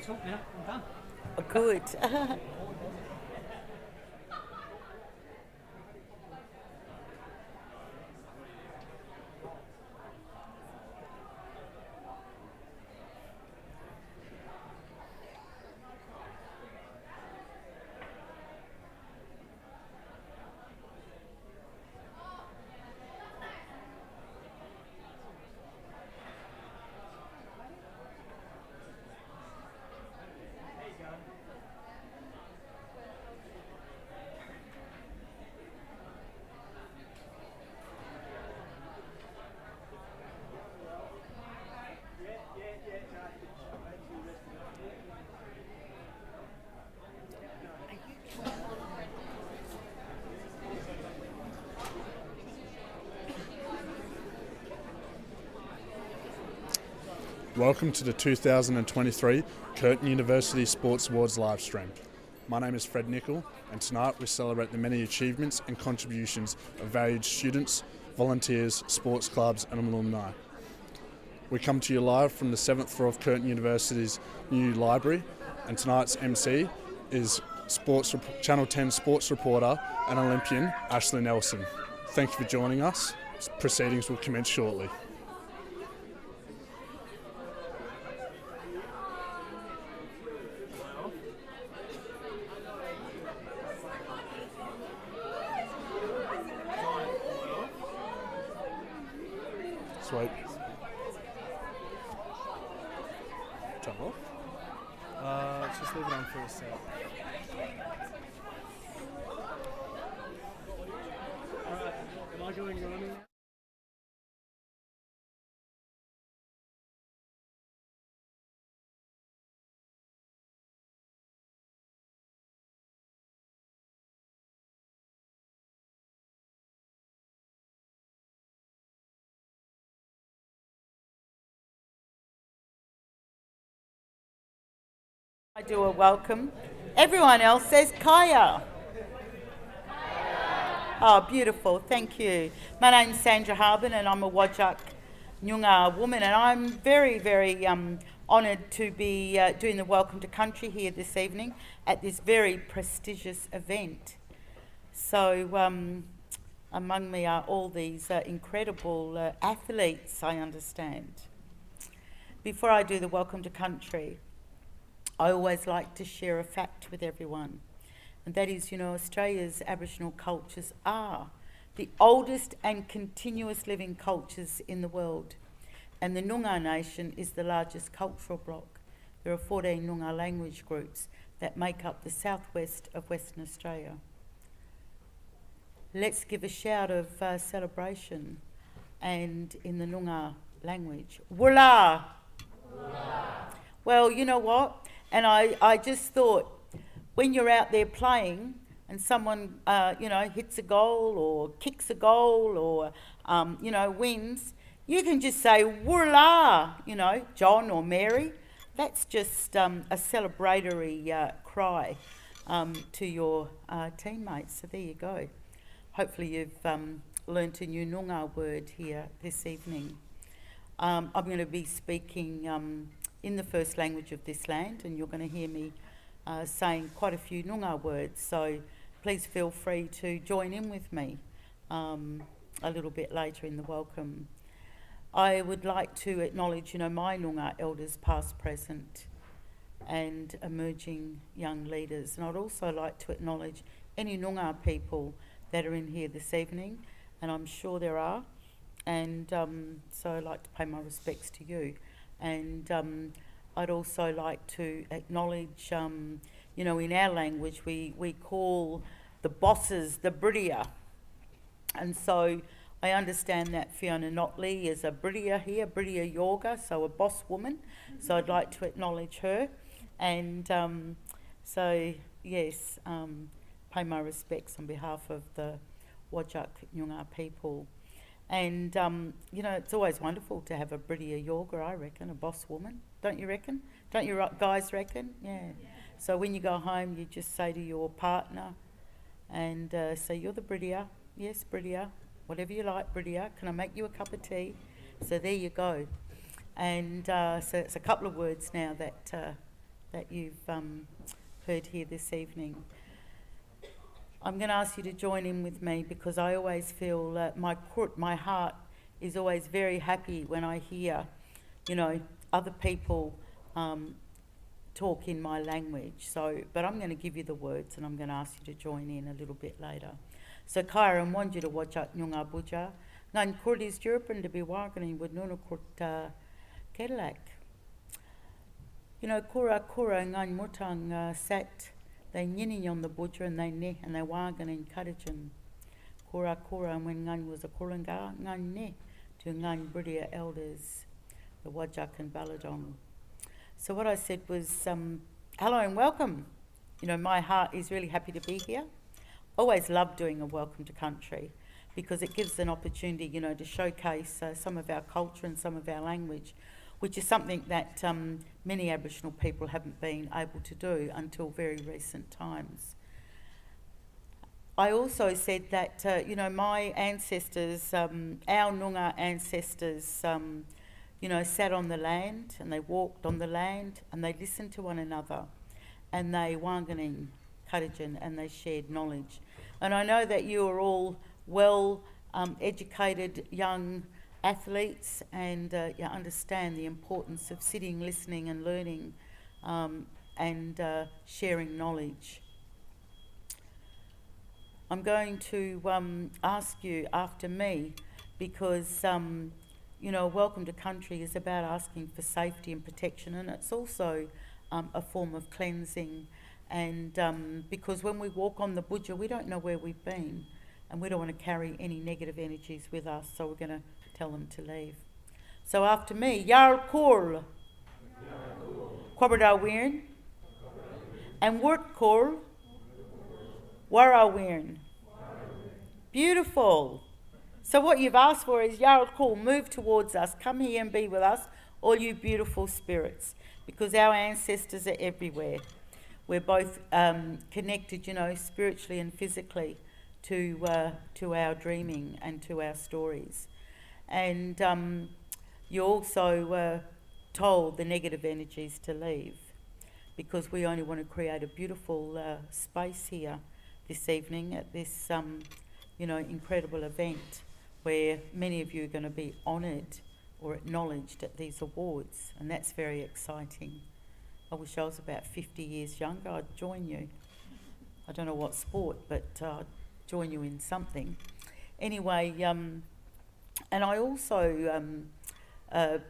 talk now. I'm done. Oh, good. Welcome to the 2023 Curtin University Sports Awards Livestream. My name is Fred Nicol, and tonight we celebrate the many achievements and contributions of valued students, volunteers, sports clubs and alumni. We come to you live from the 7th floor of Curtin University's new library, and tonight's MC is Channel 10 sports reporter and Olympian Ashley Nelson. Thank you for joining us. Proceedings will commence shortly. Sweet. Turn off? Let's just leave it on for a sec. Alright, am I going running? I do a welcome. Everyone else says Kaya. Oh, beautiful. Thank you. My name's Sandra Harbin and I'm a Wajak Nyunga woman, and I'm very, very honoured to be doing the Welcome to Country here this evening at this very prestigious event. So among me are all these incredible athletes, I understand. Before I do the Welcome to Country, I always like to share a fact with everyone, and that is, Australia's Aboriginal cultures are the oldest and continuous living cultures in the world, and the Noongar Nation is the largest cultural bloc. There are 14 Noongar language groups that make up the southwest of Western Australia. Let's give a shout of celebration, and in the Noongar language, Wula! Well, you know what? And I just thought, when you're out there playing and someone, hits a goal or kicks a goal or, wins, you can just say, Wurla, John or Mary. That's just a celebratory cry to your teammates. So there you go. Hopefully you've learnt a new Noongar word here this evening. I'm going to be speaking in the first language of this land, and you're going to hear me saying quite a few Noongar words, so please feel free to join in with me a little bit later in the welcome. I would like to acknowledge, my Noongar elders past, present and emerging young leaders, and I'd also like to acknowledge any Noongar people that are in here this evening, and I'm sure there are, and so I'd like to pay my respects to you. And I'd also like to acknowledge, in our language we call the bosses the Bridia. And so I understand that Fiona Notley is a Bridia here, Bridia Yorga, so a boss woman. So I'd like to acknowledge her. And so, yes, pay my respects on behalf of the Wajak Nyungar people. And, it's always wonderful to have a Bridia Yorga, I reckon, a boss woman. Don't you reckon? Don't you guys reckon? Yeah. So when you go home, you just say to your partner and say, you're the Bridia. Yes, Bridia. Whatever you like, Bridia. Can I make you a cup of tea? So there you go. And so it's a couple of words now that that you've heard here this evening. I'm going to ask you to join in with me because I always feel that my heart is always very happy when I hear, other people talk in my language. But I'm going to give you the words and I'm going to ask you to join in a little bit later. So Kyra want you to watch out Nyunga Buja. Ngan Kurdi's European to be working with Nuna Kurt Cadillac. Kura ngan mutang sat. They nyini on the butcher and they ne and they wagan in Kadajan. Kura when ngan was a kuranga ngan ne to ngan Bridia elders, the Wajak and Baladong. So what I said was, hello and welcome. My heart is really happy to be here. Always love doing a welcome to country because it gives an opportunity, to showcase some of our culture and some of our language, which is something that many Aboriginal people haven't been able to do until very recent times. I also said that, my ancestors, our Noongar ancestors, sat on the land and they walked on the land and they listened to one another and they wanganing Kadajan and they shared knowledge. And I know that you are all educated young athletes and you understand the importance of sitting, listening and learning and sharing knowledge. I'm going to ask you after me because, welcome to country is about asking for safety and protection, and it's also a form of cleansing. And because when we walk on the budja, we don't know where we've been and we don't want to carry any negative energies with us, so we're going to tell them to leave. So after me, Yar Kul, Kwabada Weirn, and Wort Kul, Wara Weirn. Beautiful. So what you've asked for is Yar Kul, move towards us, come here and be with us, all you beautiful spirits, because our ancestors are everywhere. We're both connected, spiritually and physically to our dreaming and to our stories. And you also told the negative energies to leave because we only want to create a beautiful space here this evening at this, incredible event where many of you are going to be honoured or acknowledged at these awards, and that's very exciting. I wish I was about 50 years younger. I'd join you. I don't know what sport, but I'd join you in something. Anyway, and I also, want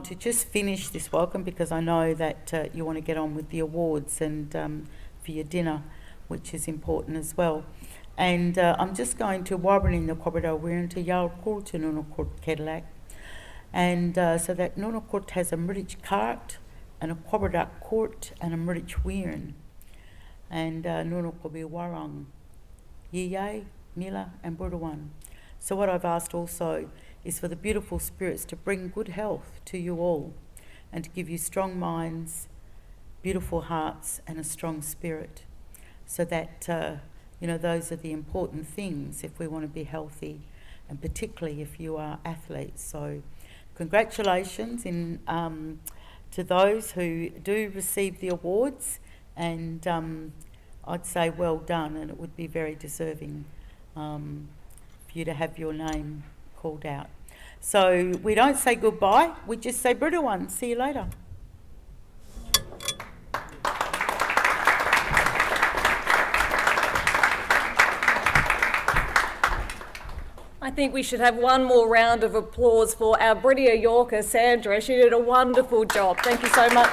to just finish this welcome because I know that you want to get on with the awards and for your dinner, which is important as well. And I'm just going to warble in the Kwabada Weirn to Yal Kul to Nunakurt Cadillac. And so that Nunakurt has a Mridich cart and a Kwabada court and a Mridich Weirn. And Nunakobi Warang, Yiyay, Mila and Budawan. So what I've asked also is for the beautiful spirits to bring good health to you all and to give you strong minds, beautiful hearts and a strong spirit. So that, those are the important things if we want to be healthy, and particularly if you are athletes. So congratulations to those who do receive the awards, and I'd say well done, and it would be very deserving for you to have your name called out. So we don't say goodbye, we just say Bridawan, see you later. I think we should have one more round of applause for our Bridia Yorker, Sandra. She did a wonderful job. Thank you so much.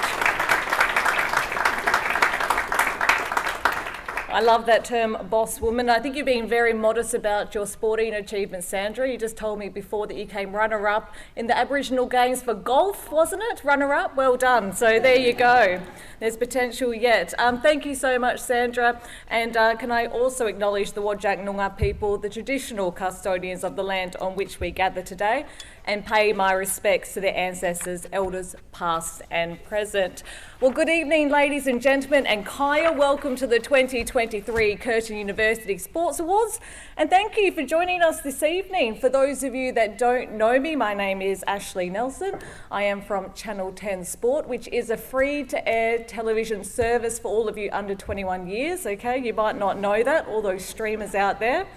I love that term, boss woman. I think you're being very modest about your sporting achievements, Sandra. You just told me before that you came runner-up in the Aboriginal Games for golf, wasn't it? Runner-up? Well done. So there you go. There's potential yet. Thank you so much, Sandra. And can I also acknowledge the Whadjuk Noongar people, the traditional custodians of the land on which we gather today, and pay my respects to their ancestors, elders past and present. Well, good evening, ladies and gentlemen, and Kaya, welcome to the 2020 2023 Curtin University Sports Awards, and thank you for joining us this evening. For those of you that don't know me, my name is Ashley Nelson. I am from Channel 10 Sport, which is a free-to-air television service for all of you under 21 years, okay? You might not know that, all those streamers out there.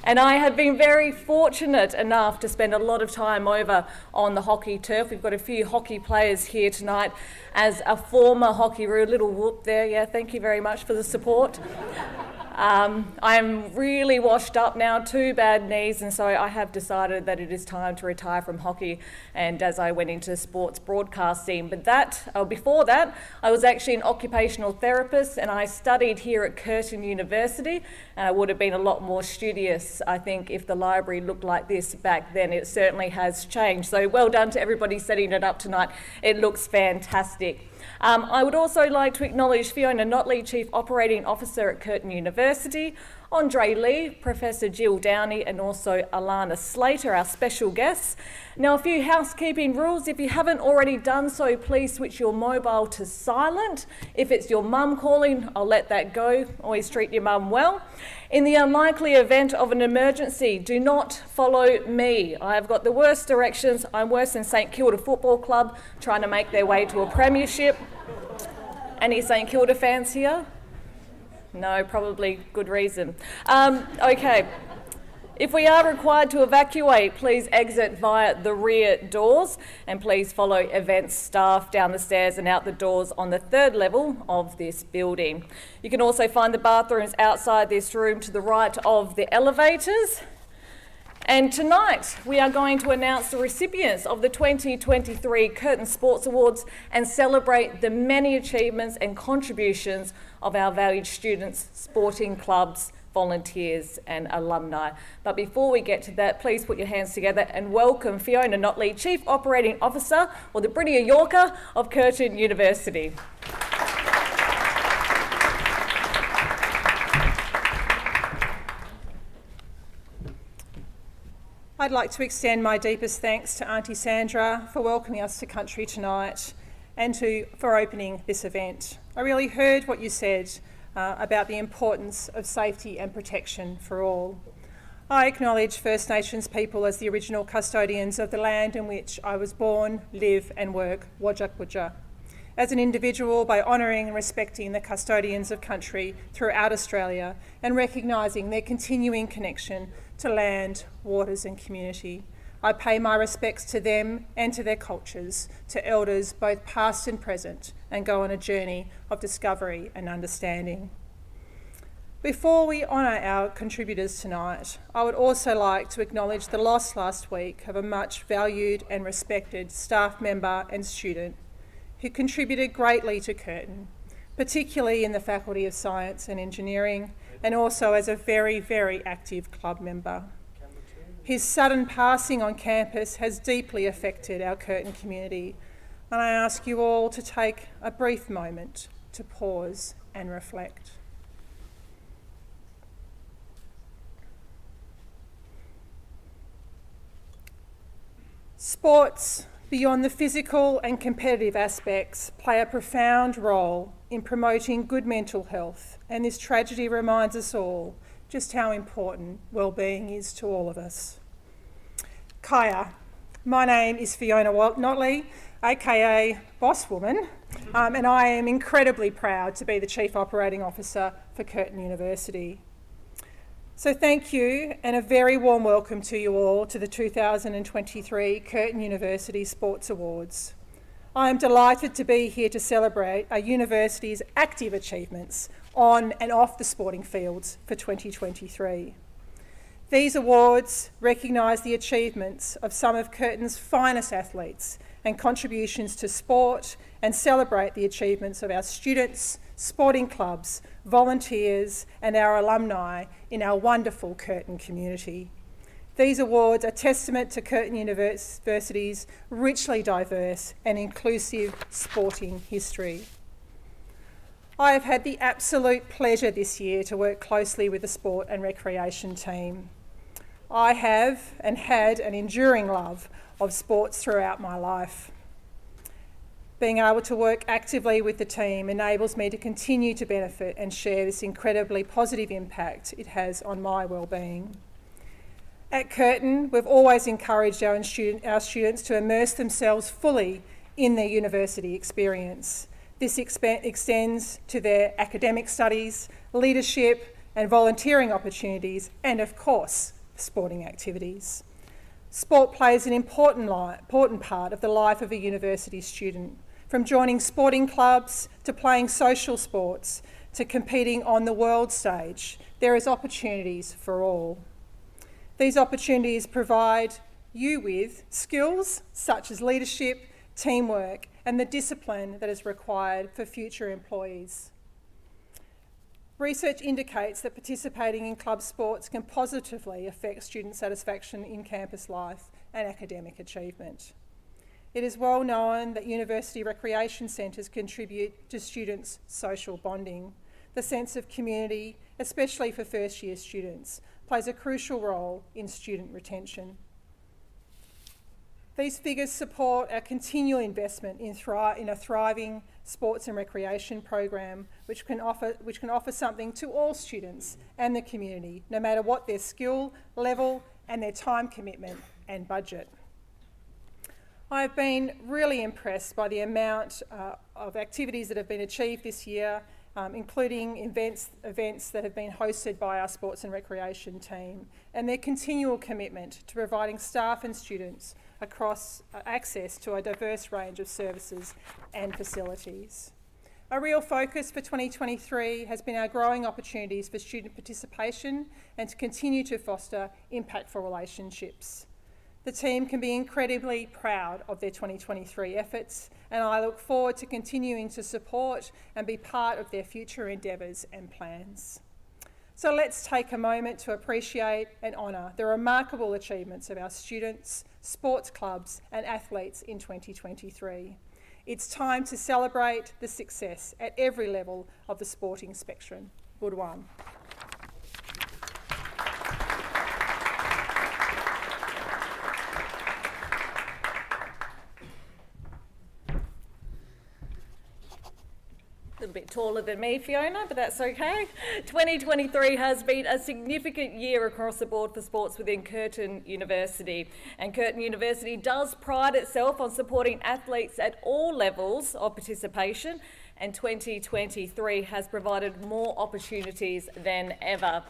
And I have been very fortunate enough to spend a lot of time over on the hockey turf. We've got a few hockey players here tonight. As a former hockey-roo, little whoop there, yeah, thank you very much for the support. I'm really washed up now, 2 bad knees, and so I have decided that it is time to retire from hockey, and as I went into sports broadcasting. But before that, I was actually an occupational therapist, and I studied here at Curtin University, and I would have been a lot more studious, I think, if the library looked like this back then. It certainly has changed. So well done to everybody setting it up tonight. It looks fantastic. I would also like to acknowledge Fiona Notley, Chief Operating Officer at Curtin University, Andre Lee, Professor Jill Downey, and also Alana Slater, our special guests. Now, a few housekeeping rules. If you haven't already done so, please switch your mobile to silent. If it's your mum calling, I'll let that go. Always treat your mum well. In the unlikely event of an emergency, do not follow me. I've got the worst directions. I'm worse than St Kilda Football Club trying to make their way to a premiership. Any St Kilda fans here? No, probably good reason. Okay. If we are required to evacuate, please exit via the rear doors, and please follow events staff down the stairs and out the doors on the 3rd level of this building. You can also find the bathrooms outside this room to the right of the elevators. And tonight we are going to announce the recipients of the 2023 Curtin Sports Awards and celebrate the many achievements and contributions of our valued students, sporting clubs, volunteers and alumni. But before we get to that, please put your hands together and welcome Fiona Notley, Chief Operating Officer, or the Brittia Yorker of Curtin University. I'd like to extend my deepest thanks to Auntie Sandra for welcoming us to country tonight and for opening this event. I really heard what you said about the importance of safety and protection for all. I acknowledge First Nations people as the original custodians of the land in which I was born, live and work, Wajak Wajak. As an individual, by honouring and respecting the custodians of country throughout Australia and recognising their continuing connection to land, waters and community. I pay my respects to them and to their cultures, to elders both past and present, and go on a journey of discovery and understanding. Before we honour our contributors tonight, I would also like to acknowledge the loss last week of a much valued and respected staff member and student who contributed greatly to Curtin, particularly in the Faculty of Science and Engineering, and also as a very, very active club member. His sudden passing on campus has deeply affected our Curtin community, and I ask you all to take a brief moment to pause and reflect. Sports, beyond the physical and competitive aspects, play a profound role in promoting good mental health, and this tragedy reminds us all just how important well-being is to all of us. Kaya, my name is Fiona Notley, aka Boss Woman, and I am incredibly proud to be the Chief Operating Officer for Curtin University. So thank you, and a very warm welcome to you all to the 2023 Curtin University Sports Awards. I am delighted to be here to celebrate our university's active achievements on and off the sporting fields for 2023. These awards recognise the achievements of some of Curtin's finest athletes and contributions to sport, and celebrate the achievements of our students, sporting clubs, volunteers and our alumni in our wonderful Curtin community. These awards are testament to Curtin University's richly diverse and inclusive sporting history. I have had the absolute pleasure this year to work closely with the sport and recreation team. I have and had an enduring love of sports throughout my life. Being able to work actively with the team enables me to continue to benefit and share this incredibly positive impact it has on my wellbeing. At Curtin, we've always encouraged our students to immerse themselves fully in their university experience. This extends to their academic studies, leadership and volunteering opportunities, and of course, sporting activities. Sport plays an important part of the life of a university student, from joining sporting clubs to playing social sports to competing on the world stage. There is opportunities for all. These opportunities provide you with skills such as leadership, teamwork, and the discipline that is required for future employees. Research indicates that participating in club sports can positively affect student satisfaction in campus life and academic achievement. It is well known that university recreation centres contribute to students' social bonding. The sense of community, especially for first-year students, plays a crucial role in student retention. These figures support our continual investment in a thriving sports and recreation program, which can offer something to all students and the community, no matter what their skill level and their time commitment and budget. I've been really impressed by the amount of activities that have been achieved this year, including events that have been hosted by our sports and recreation team, and their continual commitment to providing staff and students across access to a diverse range of services and facilities. A real focus for 2023 has been our growing opportunities for student participation and to continue to foster impactful relationships. The team can be incredibly proud of their 2023 efforts, and I look forward to continuing to support and be part of their future endeavours and plans. So let's take a moment to appreciate and honour the remarkable achievements of our students, sports clubs and athletes in 2023. It's time to celebrate the success at every level of the sporting spectrum. Good one. A bit taller than me, Fiona, but that's okay. 2023 has been a significant year across the board for sports within Curtin University. And Curtin University does pride itself on supporting athletes at all levels of participation, and 2023 has provided more opportunities than ever.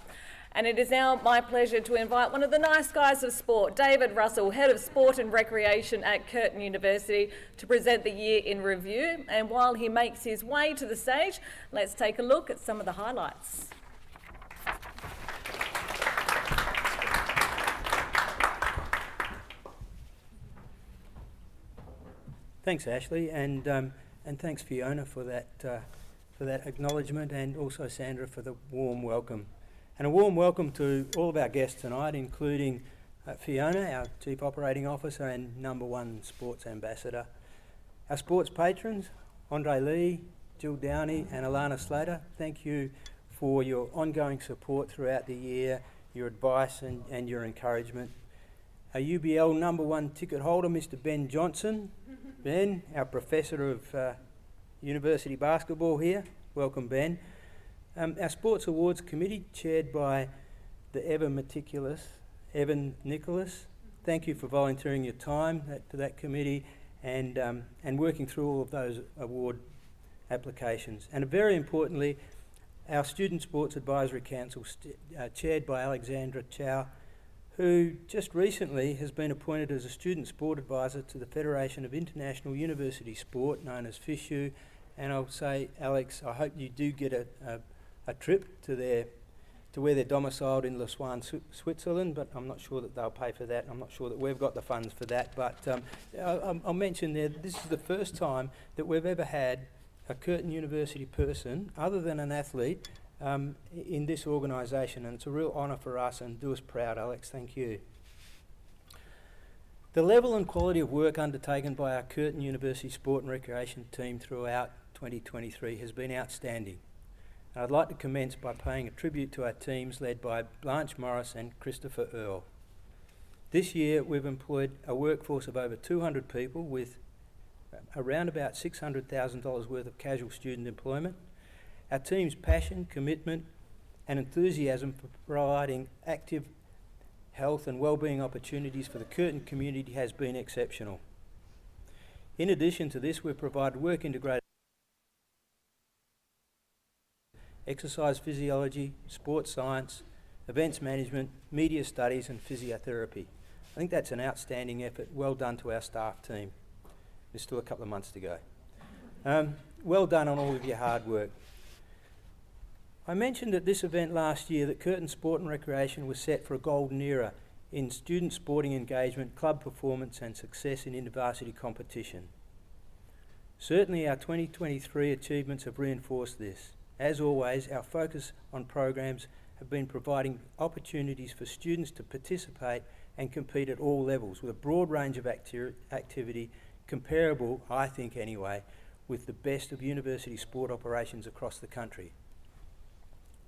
And it is now my pleasure to invite one of the nice guys of sport, David Russell, Head of Sport and Recreation at Curtin University, to present the year in review. And while he makes his way to the stage, let's take a look at some of the highlights. Thanks, Ashley, and thanks, Fiona, for that acknowledgement, and also Sandra for the warm welcome. And a warm welcome to all of our guests tonight, including Fiona, our Chief Operating Officer and #1 Sports Ambassador. Our sports patrons, Andre Lee, Jill Downey and Alana Slater, thank you for your ongoing support throughout the year, your advice and your encouragement. Our UBL #1 ticket holder, Mr. Ben Johnson. Ben, our Professor of University Basketball here. Welcome, Ben. Our Sports Awards Committee, chaired by the ever meticulous Evan Nicholas. Thank you for volunteering your time to that committee and working through all of those award applications. And very importantly, our Student Sports Advisory Council, chaired by Alexandra Chow, who just recently has been appointed as a Student Sport Advisor to the Federation of International University Sport, known as FISU. And I'll say, Alex, I hope you do get a trip to where they're domiciled in Lausanne, Switzerland, but I'm not sure that they'll pay for that. I'm not sure that we've got the funds for that, but I'll mention there, this is the first time that we've ever had a Curtin University person, other than an athlete, in this organisation, and it's a real honour for us, and do us proud, Alex. Thank you. The level and quality of work undertaken by our Curtin University Sport and Recreation team throughout 2023 has been outstanding. And I'd like to commence by paying a tribute to our teams led by Blanche Morris and Christopher Earle. This year we've employed a workforce of over 200 people with around about $600,000 worth of casual student employment. Our team's passion, commitment and enthusiasm for providing active health and wellbeing opportunities for the Curtin community has been exceptional. In addition to this, we've provided work integrated exercise physiology, sports science, events management, media studies and physiotherapy. I think that's an outstanding effort. Well done to our staff team. There's still a couple of months to go. Well done on all of your hard work. I mentioned at this event last year that Curtin Sport and Recreation was set for a golden era in student sporting engagement, club performance and success in intervarsity competition. Certainly our 2023 achievements have reinforced this. As always, our focus on programs have been providing opportunities for students to participate and compete at all levels with a broad range of activity comparable, I think anyway, with the best of university sport operations across the country.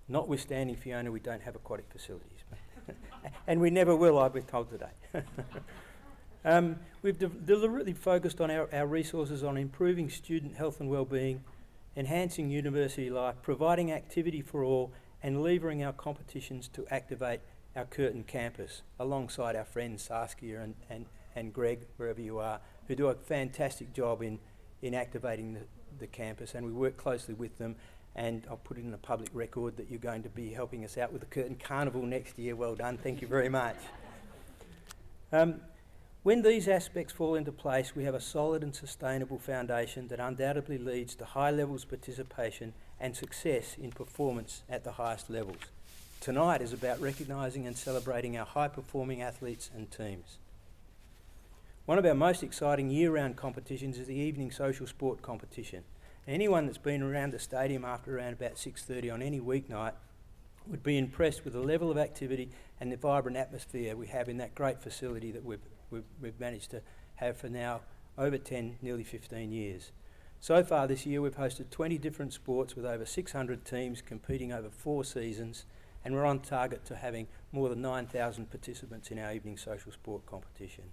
Notwithstanding, Fiona, we don't have aquatic facilities. And we never will, I've been told today. We've deliberately focused on our resources on improving student health and wellbeing, enhancing university life, providing activity for all, and levering our competitions to activate our Curtin campus, alongside our friends Saskia and Greg, wherever you are, who do a fantastic job in activating the campus, and we work closely with them. And I'll put it in a public record that you're going to be helping us out with the Curtin Carnival next year. Well done, thank you very much. When these aspects fall into place, we have a solid and sustainable foundation that undoubtedly leads to high levels of participation and success in performance at the highest levels. Tonight is about recognising and celebrating our high-performing athletes and teams. One of our most exciting year-round competitions is the evening social sport competition. Anyone that's been around the stadium after around about 6:30 on any weeknight would be impressed with the level of activity and the vibrant atmosphere we have in that great facility that we've managed to have for now over 10, nearly 15 years. So far this year we've hosted 20 different sports with over 600 teams competing over 4 seasons, and we're on target to having more than 9,000 participants in our evening social sport competition.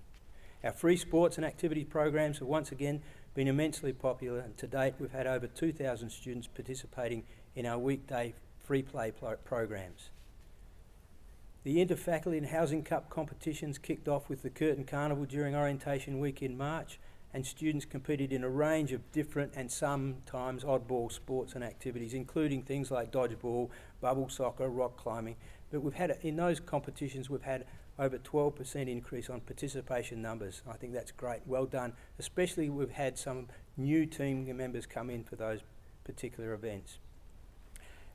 Our free sports and activity programs have once again been immensely popular, and to date we've had over 2,000 students participating in our weekday free play programs. The Inter-Faculty and Housing Cup competitions kicked off with the Curtin Carnival during orientation week in March, and students competed in a range of different and sometimes oddball sports and activities, including things like dodgeball, bubble soccer, rock climbing. But in those competitions we've had over 12% increase on participation numbers. I think that's great, well done. Especially we've had some new team members come in for those particular events.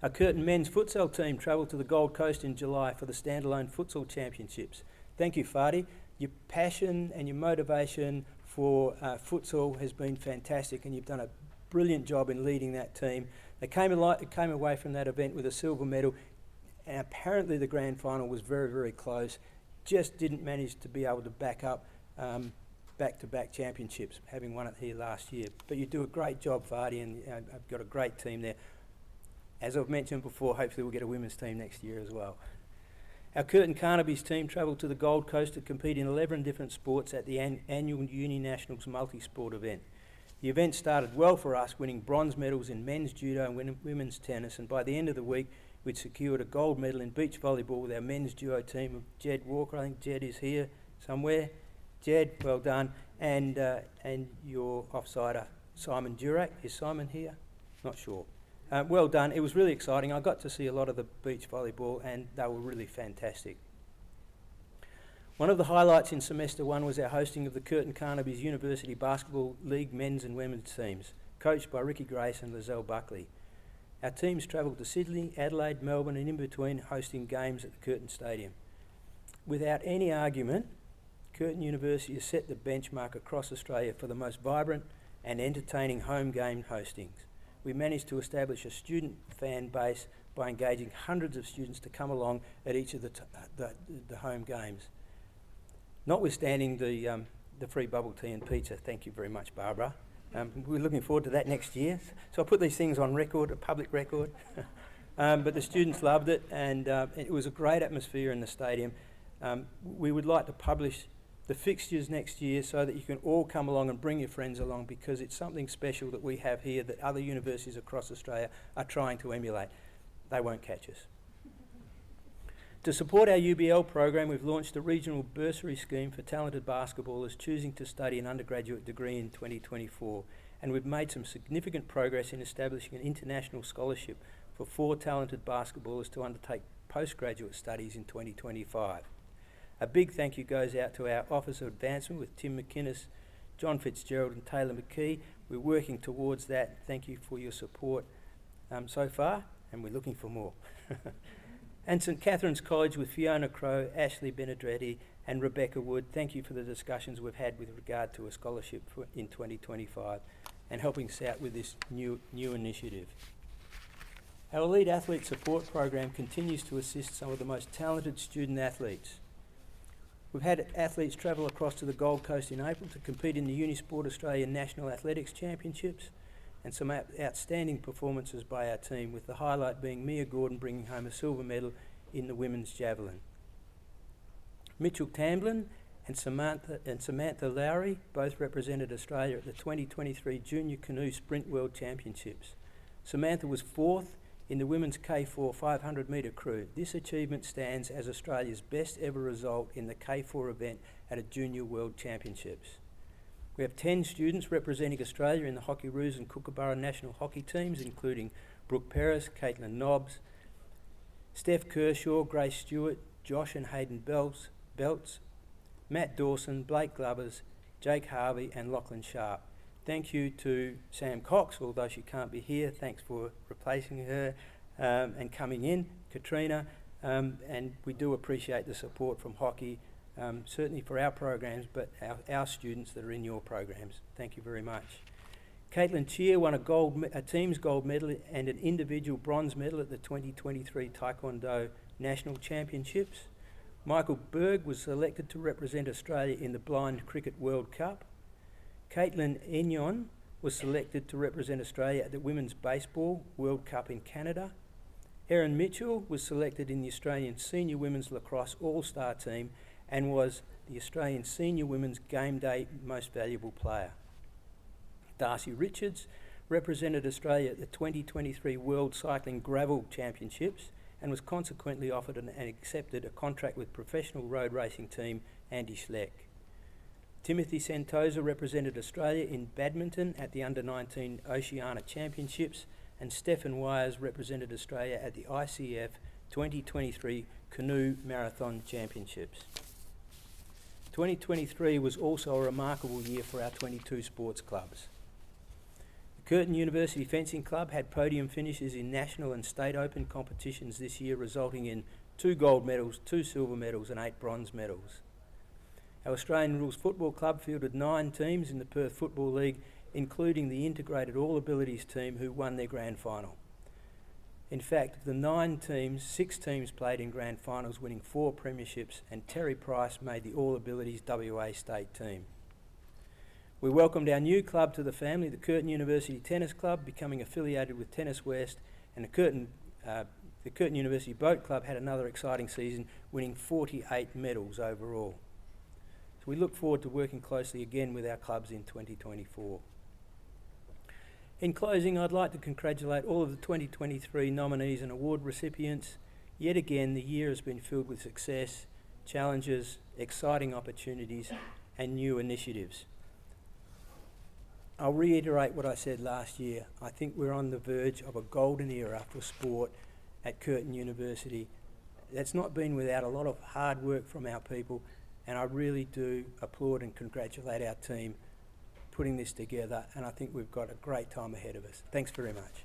Our Curtin men's futsal team travelled to the Gold Coast in July for the standalone futsal championships. Thank you, Fadi. Your passion and your motivation for futsal has been fantastic, and you've done a brilliant job in leading that team. They came away from that event with a silver medal, and apparently the grand final was very, very close. Just didn't manage to be able to back up back-to-back championships, having won it here last year. But you do a great job, Fadi, and I've got a great team there. As I've mentioned before, hopefully we'll get a women's team next year as well. Our Curtin Carnaby's team travelled to the Gold Coast to compete in 11 different sports at the annual Uni Nationals multi-sport event. The event started well for us, winning bronze medals in men's judo and women's tennis, and by the end of the week we'd secured a gold medal in beach volleyball with our men's duo team of Jed Walker. I think Jed is here somewhere. Jed, well done. And your offsider, Simon Durack. Is Simon here? Not sure. Well done. It was really exciting. I got to see a lot of the beach volleyball, and they were really fantastic. One of the highlights in semester 1 was our hosting of the Curtin Carnaby's University Basketball League men's and women's teams, coached by Ricky Grace and Lizelle Buckley. Our teams travelled to Sydney, Adelaide, Melbourne, and in between hosting games at the Curtin Stadium. Without any argument, Curtin University has set the benchmark across Australia for the most vibrant and entertaining home game hostings. We managed to establish a student fan base by engaging hundreds of students to come along at each of the home games. Notwithstanding the free bubble tea and pizza, thank you very much, Barbara. We're looking forward to that next year. So I put these things on record, a public record. But the students loved it, and it was a great atmosphere in the stadium. We would like to publish the fixtures next year so that you can all come along and bring your friends along, because it's something special that we have here that other universities across Australia are trying to emulate. They won't catch us. To support our UBL program, we've launched a regional bursary scheme for talented basketballers choosing to study an undergraduate degree in 2024, and we've made some significant progress in establishing an international scholarship for 4 talented basketballers to undertake postgraduate studies in 2025. A big thank you goes out to our Office of Advancement with Tim McInnes, John Fitzgerald and Taylor McKee. We're working towards that. Thank you for your support so far, and we're looking for more. And St Catherine's College with Fiona Crowe, Ashley Benedretti and Rebecca Wood, thank you for the discussions we've had with regard to a scholarship in 2025 and helping us out with this new initiative. Our Elite Athlete Support Program continues to assist some of the most talented student athletes. We've had athletes travel across to the Gold Coast in April to compete in the UniSport Australian National Athletics Championships, and some outstanding performances by our team, with the highlight being Mia Gordon bringing home a silver medal in the women's javelin. Mitchell Tamblin and Samantha Lowry both represented Australia at the 2023 Junior Canoe Sprint World Championships. Samantha was 4th in the women's K4 500 metre crew. This achievement stands as Australia's best ever result in the K4 event at a Junior World Championships. We have 10 students representing Australia in the Hockeyroos and Kookaburra national hockey teams, including Brooke Peris, Caitlin Nobbs, Steph Kershaw, Grace Stewart, Josh and Hayden Belts, Matt Dawson, Blake Glovers, Jake Harvey and Lachlan Sharp. Thank you to Sam Cox, although she can't be here. Thanks for replacing her and coming in, Katrina, and we do appreciate the support from hockey, certainly for our programs, but our students that are in your programs. Thank you very much. Caitlin Cheer won a team's gold medal and an individual bronze medal at the 2023 Taekwondo National Championships. Michael Berg was selected to represent Australia in the Blind Cricket World Cup. Caitlin Enyon was selected to represent Australia at the Women's Baseball World Cup in Canada. Erin Mitchell was selected in the Australian Senior Women's Lacrosse All-Star team and was the Australian Senior Women's Game Day Most Valuable Player. Darcy Richards represented Australia at the 2023 World Cycling Gravel Championships and was consequently offered and accepted a contract with professional road racing team Andy Schleck. Timothy Santosa represented Australia in badminton at the Under-19 Oceania Championships, and Stefan Wires represented Australia at the ICF 2023 Canoe Marathon Championships. 2023 was also a remarkable year for our 22 sports clubs. The Curtin University Fencing Club had podium finishes in national and state open competitions this year, resulting in 2 gold medals, 2 silver medals and 8 bronze medals. Our Australian Rules Football Club fielded 9 teams in the Perth Football League, including the integrated All Abilities team who won their grand final. In fact, of the 9 teams, 6 teams played in grand finals, winning 4 premierships, and Terry Price made the All Abilities WA state team. We welcomed our new club to the family, the Curtin University Tennis Club, becoming affiliated with Tennis West, and the Curtin University Boat Club had another exciting season, winning 48 medals overall. So we look forward to working closely again with our clubs in 2024. In closing, I'd like to congratulate all of the 2023 nominees and award recipients. Yet again, the year has been filled with success, challenges, exciting opportunities, and new initiatives. I'll reiterate what I said last year. I think we're on the verge of a golden era for sport at Curtin University. That's not been without a lot of hard work from our people, and I really do applaud and congratulate our team putting this together, and I think we've got a great time ahead of us. Thanks very much.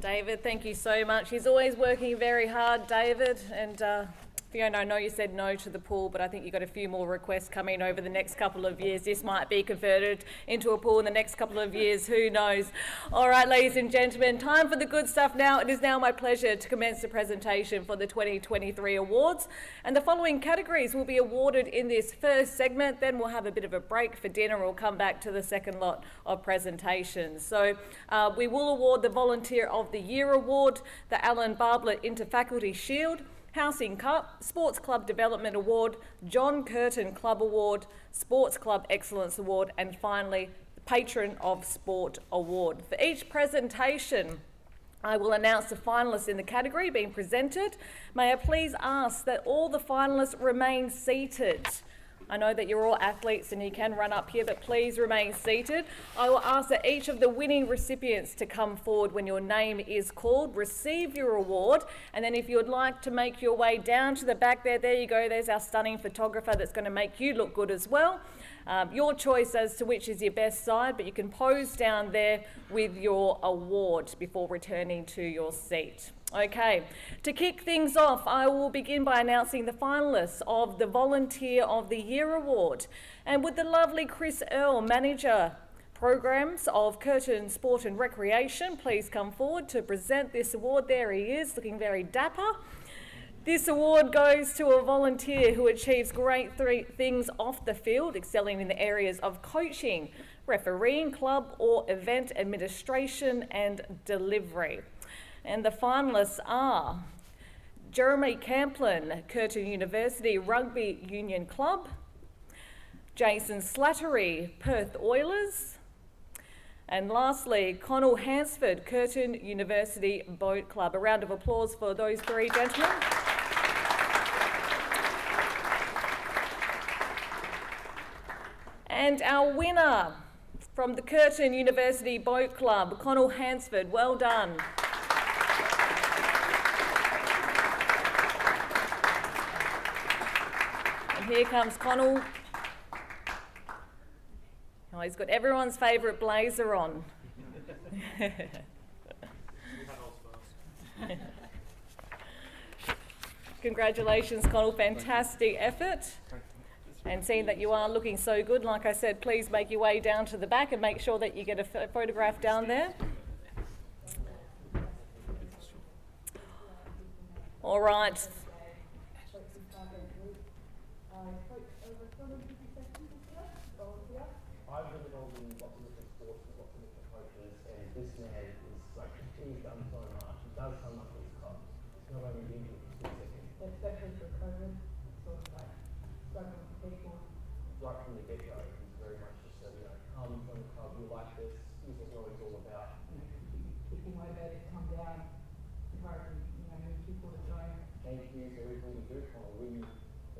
David, thank you so much. He's always working very hard, David, and Fiona, I know you said no to the pool, but I think you've got a few more requests coming over the next couple of years. This might be converted into a pool in the next couple of years, who knows? All right, ladies and gentlemen, time for the good stuff now. It is now my pleasure to commence the presentation for the 2023 awards. And the following categories will be awarded in this first segment. Then we'll have a bit of a break for dinner. We'll come back to the second lot of presentations. So we will award the Volunteer of the Year Award, the Alan Bartlett Interfaculty Shield, Housing Cup, Sports Club Development Award, John Curtin Club Award, Sports Club Excellence Award, and finally, the Patron of Sport Award. For each presentation, I will announce the finalists in the category being presented. May I please ask that all the finalists remain seated. I know that you're all athletes and you can run up here, but please remain seated. I will ask that each of the winning recipients to come forward when your name is called, receive your award, and then if you would like to make your way down to the back there you go, there's our stunning photographer that's going to make you look good as well. Your choice as to which is your best side, but you can pose down there with your award before returning to your seat. Okay, to kick things off, I will begin by announcing the finalists of the Volunteer of the Year Award. And would the lovely Chris Earle, Manager Programs of Curtin Sport and Recreation, please come forward to present this award. There he is, looking very dapper. This award goes to a volunteer who achieves great things off the field, excelling in the areas of coaching, refereeing, club or event administration and delivery. And the finalists are Jeremy Camplin, Curtin University Rugby Union Club, Jason Slattery, Perth Oilers, and lastly, Connell Hansford, Curtin University Boat Club. A round of applause for those three gentlemen. And our winner from the Curtin University Boat Club, Connell Hansford, well done. And here comes Connell. Oh, he's got everyone's favourite blazer on. Congratulations, Connell, fantastic effort. And seeing that you are looking so good, like I said, please make your way down to the back and make sure that you get a photograph down there. All right. I've been involved in lots of different sports with lots of different coaches, and this man is like, he's done so much, he does so much with his clubs. It's not only being specific. Especially for COVID, sort of like struggling with people. Right from the get-go, he's very much just said, you know, come from the club, you like this is what it's all about. People motivated to come down, encouraging, new people to join. Thank you for everything you do, Connell. We,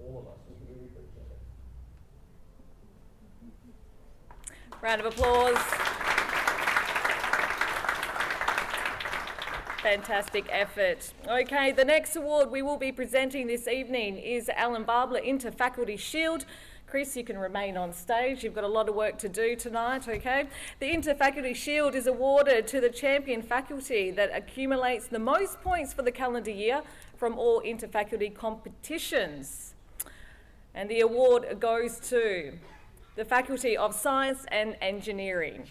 all of us, we really appreciate it. Round of applause. Fantastic effort. Okay, the next award we will be presenting this evening is Alan Bartlett Interfaculty Shield. Chris, you can remain on stage. You've got a lot of work to do tonight, okay? The Interfaculty Shield is awarded to the champion faculty that accumulates the most points for the calendar year from all interfaculty competitions. And the award goes to the Faculty of Science and Engineering.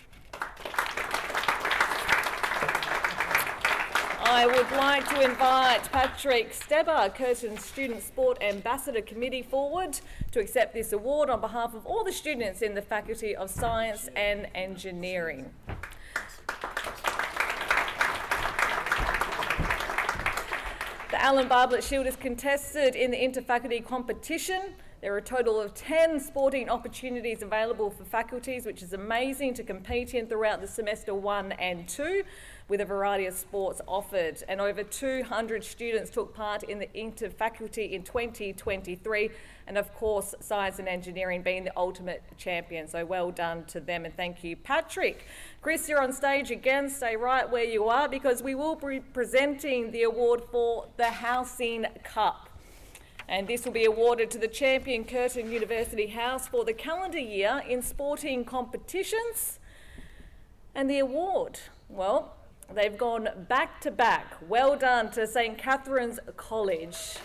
I would like to invite Patrick Stebber, Curtin Student Sport Ambassador Committee, forward to accept this award on behalf of all the students in the Faculty of Science and Engineering. The Alan Bartlett Shield is contested in the interfaculty competition. There are a total of 10 sporting opportunities available for faculties, which is amazing to compete in throughout the semester 1 and 2, with a variety of sports offered. And over 200 students took part in the interfaculty in 2023, and of course, science and engineering being the ultimate champion. So well done to them, and thank you, Patrick. Chris, you're on stage again. Stay right where you are, because we will be presenting the award for the Housing Cup. And this will be awarded to the champion Curtin University House for the calendar year in sporting competitions. And the award, well, they've gone back to back. Well done to St Catherine's College.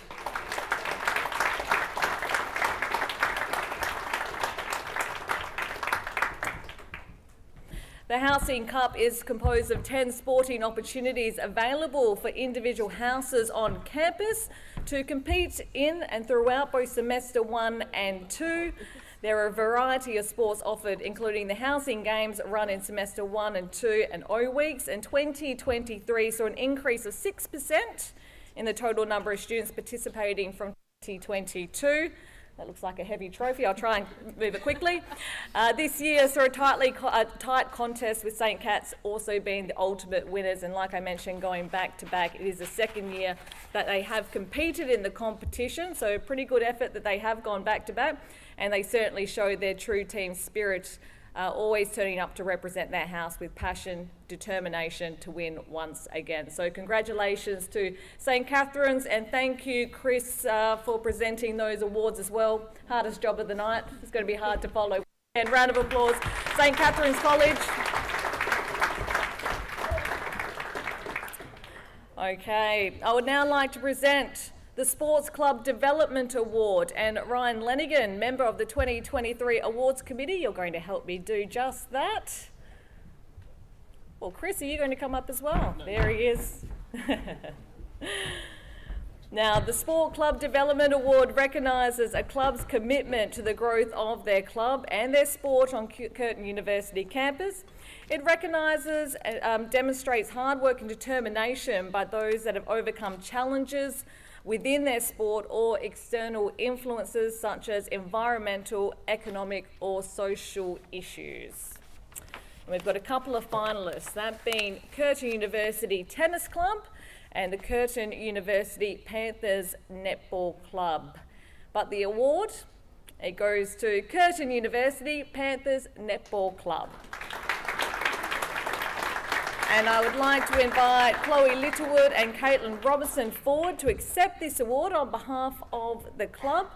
The Housing Cup is composed of 10 sporting opportunities available for individual houses on campus to compete in and throughout both semester 1 and 2. There are a variety of sports offered, including the housing games run in semester 1 and 2 and O weeks, and 2023 saw an increase of 6% in the total number of students participating from 2022. That looks like a heavy trophy. I'll try and move it quickly. This year saw a tight contest with St Cat's also being the ultimate winners, and like I mentioned, going back to back, it is the second year that they have competed in the competition, so a pretty good effort that they have gone back to back, and they certainly showed their true team spirit, always turning up to represent their house with passion, determination to win once again. So congratulations to St Catherine's, and thank you, Chris, for presenting those awards as well. Hardest job of the night. It's going to be hard to follow. And round of applause, St Catherine's College. Okay, I would now like to present the Sports Club Development Award, and Ryan Lenigan, member of the 2023 Awards Committee, you're going to help me do just that. Well, Chris, are you going to come up as well? No. There he is. Now, the Sport Club Development Award recognises a club's commitment to the growth of their club and their sport on Curtin University campus. It recognises and demonstrates hard work and determination by those that have overcome challenges within their sport or external influences such as environmental, economic or social issues. And we've got a couple of finalists, that being Curtin University Tennis Club and the Curtin University Panthers Netball Club. But the award, it goes to Curtin University Panthers Netball Club. And I would like to invite Chloe Littlewood and Caitlin Robertson forward to accept this award on behalf of the club.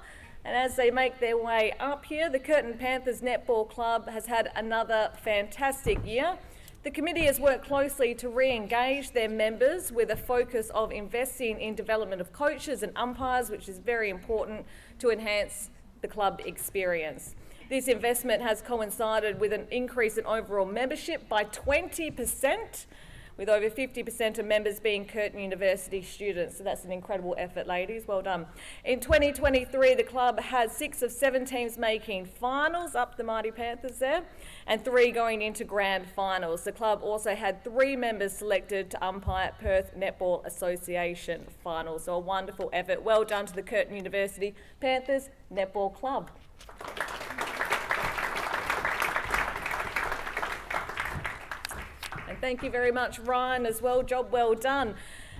And as they make their way up here, the Curtin Panthers Netball Club has had another fantastic year. The committee has worked closely to re-engage their members with a focus of investing in development of coaches and umpires, which is very important to enhance the club experience. This investment has coincided with an increase in overall membership by 20%, with over 50% of members being Curtin University students. So that's an incredible effort, ladies. Well done. In 2023, the club had 6 of 7 teams making finals, up the mighty Panthers there, and 3 going into grand finals. The club also had 3 members selected to umpire Perth Netball Association finals. So a wonderful effort. Well done to the Curtin University Panthers Netball Club. And thank you very much, Ryan, as well. Job well done.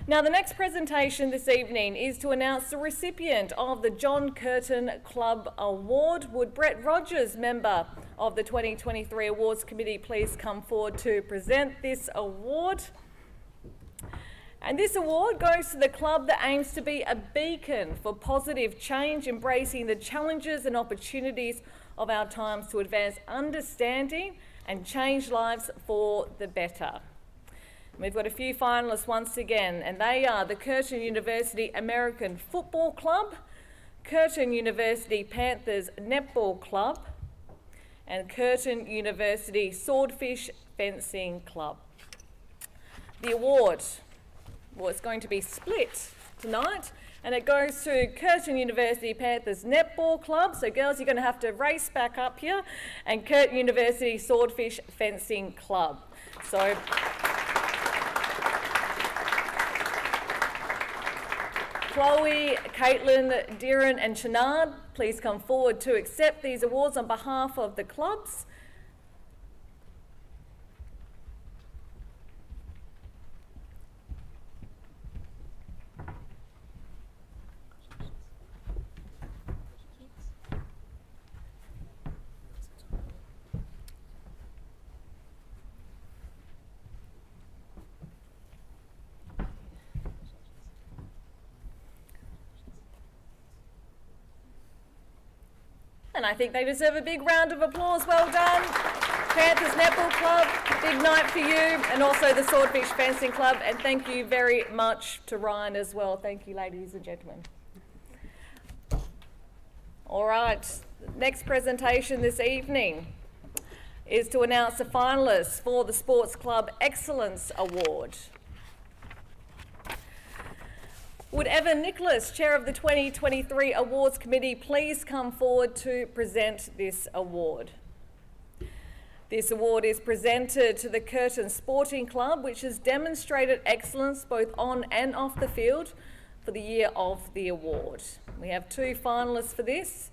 Now, the next presentation this evening is to announce the recipient of the John Curtin Club Award. Would Brett Rogers, member of the 2023 Awards Committee, please come forward to present this award? And this award goes to the club that aims to be a beacon for positive change, embracing the challenges and opportunities of our times to advance understanding and change lives for the better. We've got a few finalists once again, and they are the Curtin University American Football Club, Curtin University Panthers Netball Club, and Curtin University Swordfish Fencing Club. The award, well, it's going to be split tonight, and it goes to Curtin University Panthers Netball Club. So girls, you're going to have to race back up here, and Curtin University Swordfish Fencing Club. So Chloe, Caitlin, Darren and Chenard, please come forward to accept these awards on behalf of the clubs. And I think they deserve a big round of applause. Well done. Panthers Netball Club, big night for you, and also the Swordfish Fencing Club. And thank you very much to Ryan as well. Thank you, ladies and gentlemen. All right, next presentation this evening is to announce the finalists for the Sports Club Excellence Award. Would Evan Nicholas, Chair of the 2023 Awards Committee, please come forward to present this award? This award is presented to the Curtin Sporting Club, which has demonstrated excellence both on and off the field for the year of the award. We have two finalists for this: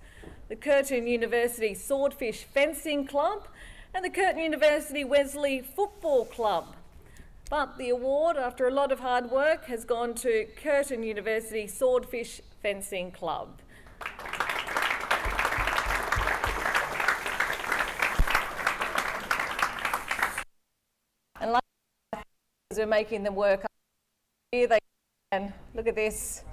the Curtin University Swordfish Fencing Club and the Curtin University Wesley Football Club. But the award, after a lot of hard work, has gone to Curtin University Swordfish Fencing Club. And like we're making them work, here they can. Look at this.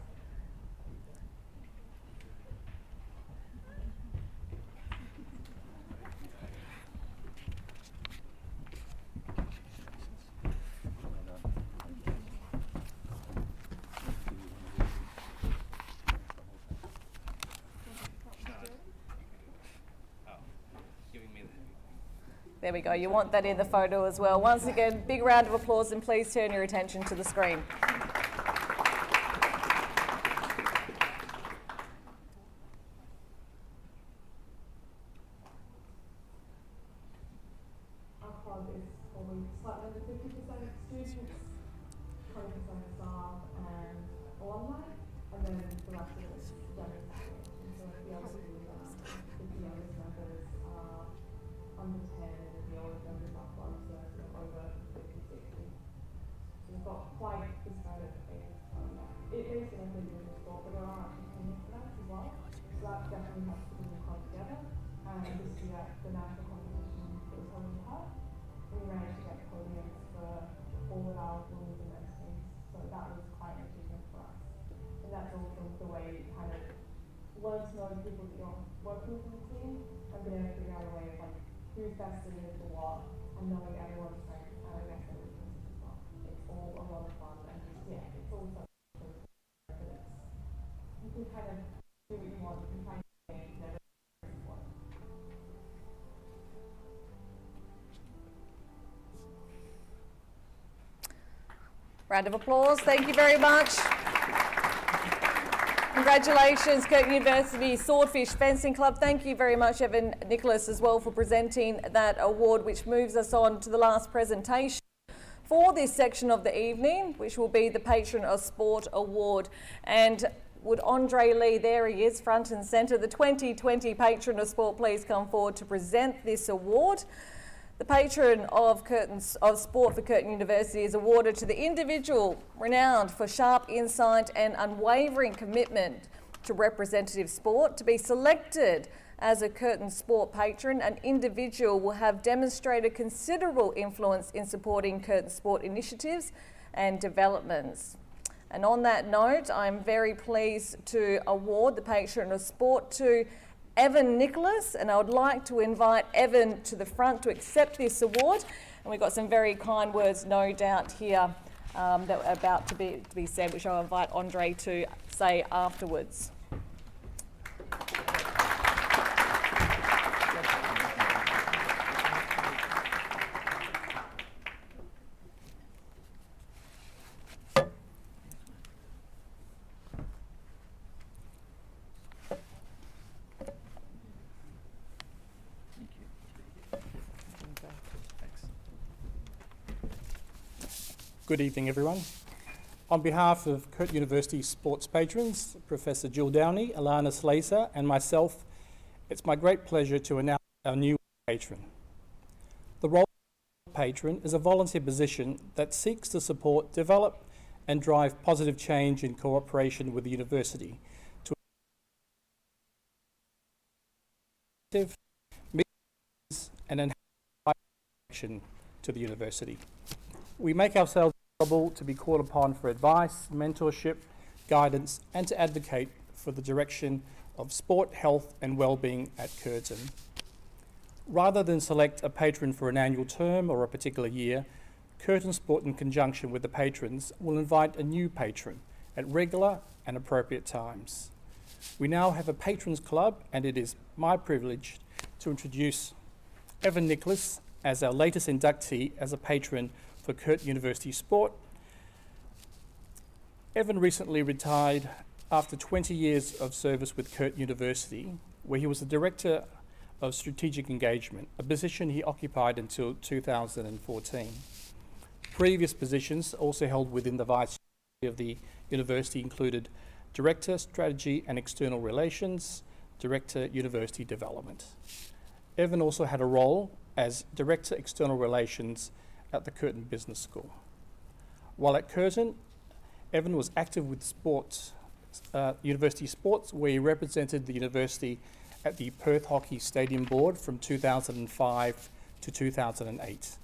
There we go, you want that in the photo as well. Once again, big round of applause, and please turn your attention to the screen. Our club is probably slightly under 50% students, 20% staff and alumni, and then the rest of it is academic. So the youngest members are under 10, and the older members are closer to over 50, 60. So we've got quite the spread of age. It makes it like a usual sport, but there are actually clinics for that as well. So that definitely helps to bring the club together. And this year, the national competition that was held in Perth, we managed to get podiums for all of our women's and men's teams. So that was quite an achievement for us. And that's all from the way you kind of learn to know the people that you're working with in the team and being able to figure out a way of like who's best suited for what, and knowing everyone's strengths and I guess their weaknesses as well. It's all a lot of fun, and yeah, it's all so you can kind of do what you want, you can find things never what. Round of applause, thank you very much. Congratulations, Curtin University Swordfish Fencing Club. Thank you very much, Evan Nicholas, as well, for presenting that award, which moves us on to the last presentation for this section of the evening, which will be the Patron of Sport Award. And would Andre Lee, there he is, front and centre, the 2020 Patron of Sport, please come forward to present this award. The Patron of Sport for Curtin University is awarded to the individual renowned for sharp insight and unwavering commitment to representative sport. To be selected as a Curtin Sport Patron, an individual will have demonstrated considerable influence in supporting Curtin Sport initiatives and developments. And on that note, I'm very pleased to award the Patron of Sport to Evan Nicholas, and I would like to invite Evan to the front to accept this award. And we've got some very kind words, no doubt, here that are about to be said, which I'll invite Andre to say afterwards. Good evening, everyone. On behalf of Curtin University sports patrons, Professor Jill Downey, Alana Slazer, and myself, it's my great pleasure to announce our new patron. The role of patron is a volunteer position that seeks to support, develop, and drive positive change in cooperation with the university to and enhance connection to the university. We make ourselves available to be called upon for advice, mentorship, guidance, and to advocate for the direction of sport, health, and well-being at Curtin. Rather than select a patron for an annual term or a particular year, Curtin Sport, in conjunction with the patrons, will invite a new patron at regular and appropriate times. We now have a patrons club, and it is my privilege to introduce Evan Nicholas as our latest inductee as a patron for Curtin University Sport. Evan recently retired after 20 years of service with Curtin University, where he was the Director of Strategic Engagement, a position he occupied until 2014. Previous positions also held within the Vice of the University included Director, Strategy and External Relations, Director, University Development. Evan also had a role as Director, External Relations at the Curtin Business School. While at Curtin, Evan was active with sports, university sports, where he represented the university at the Perth Hockey Stadium Board from 2005 to 2008,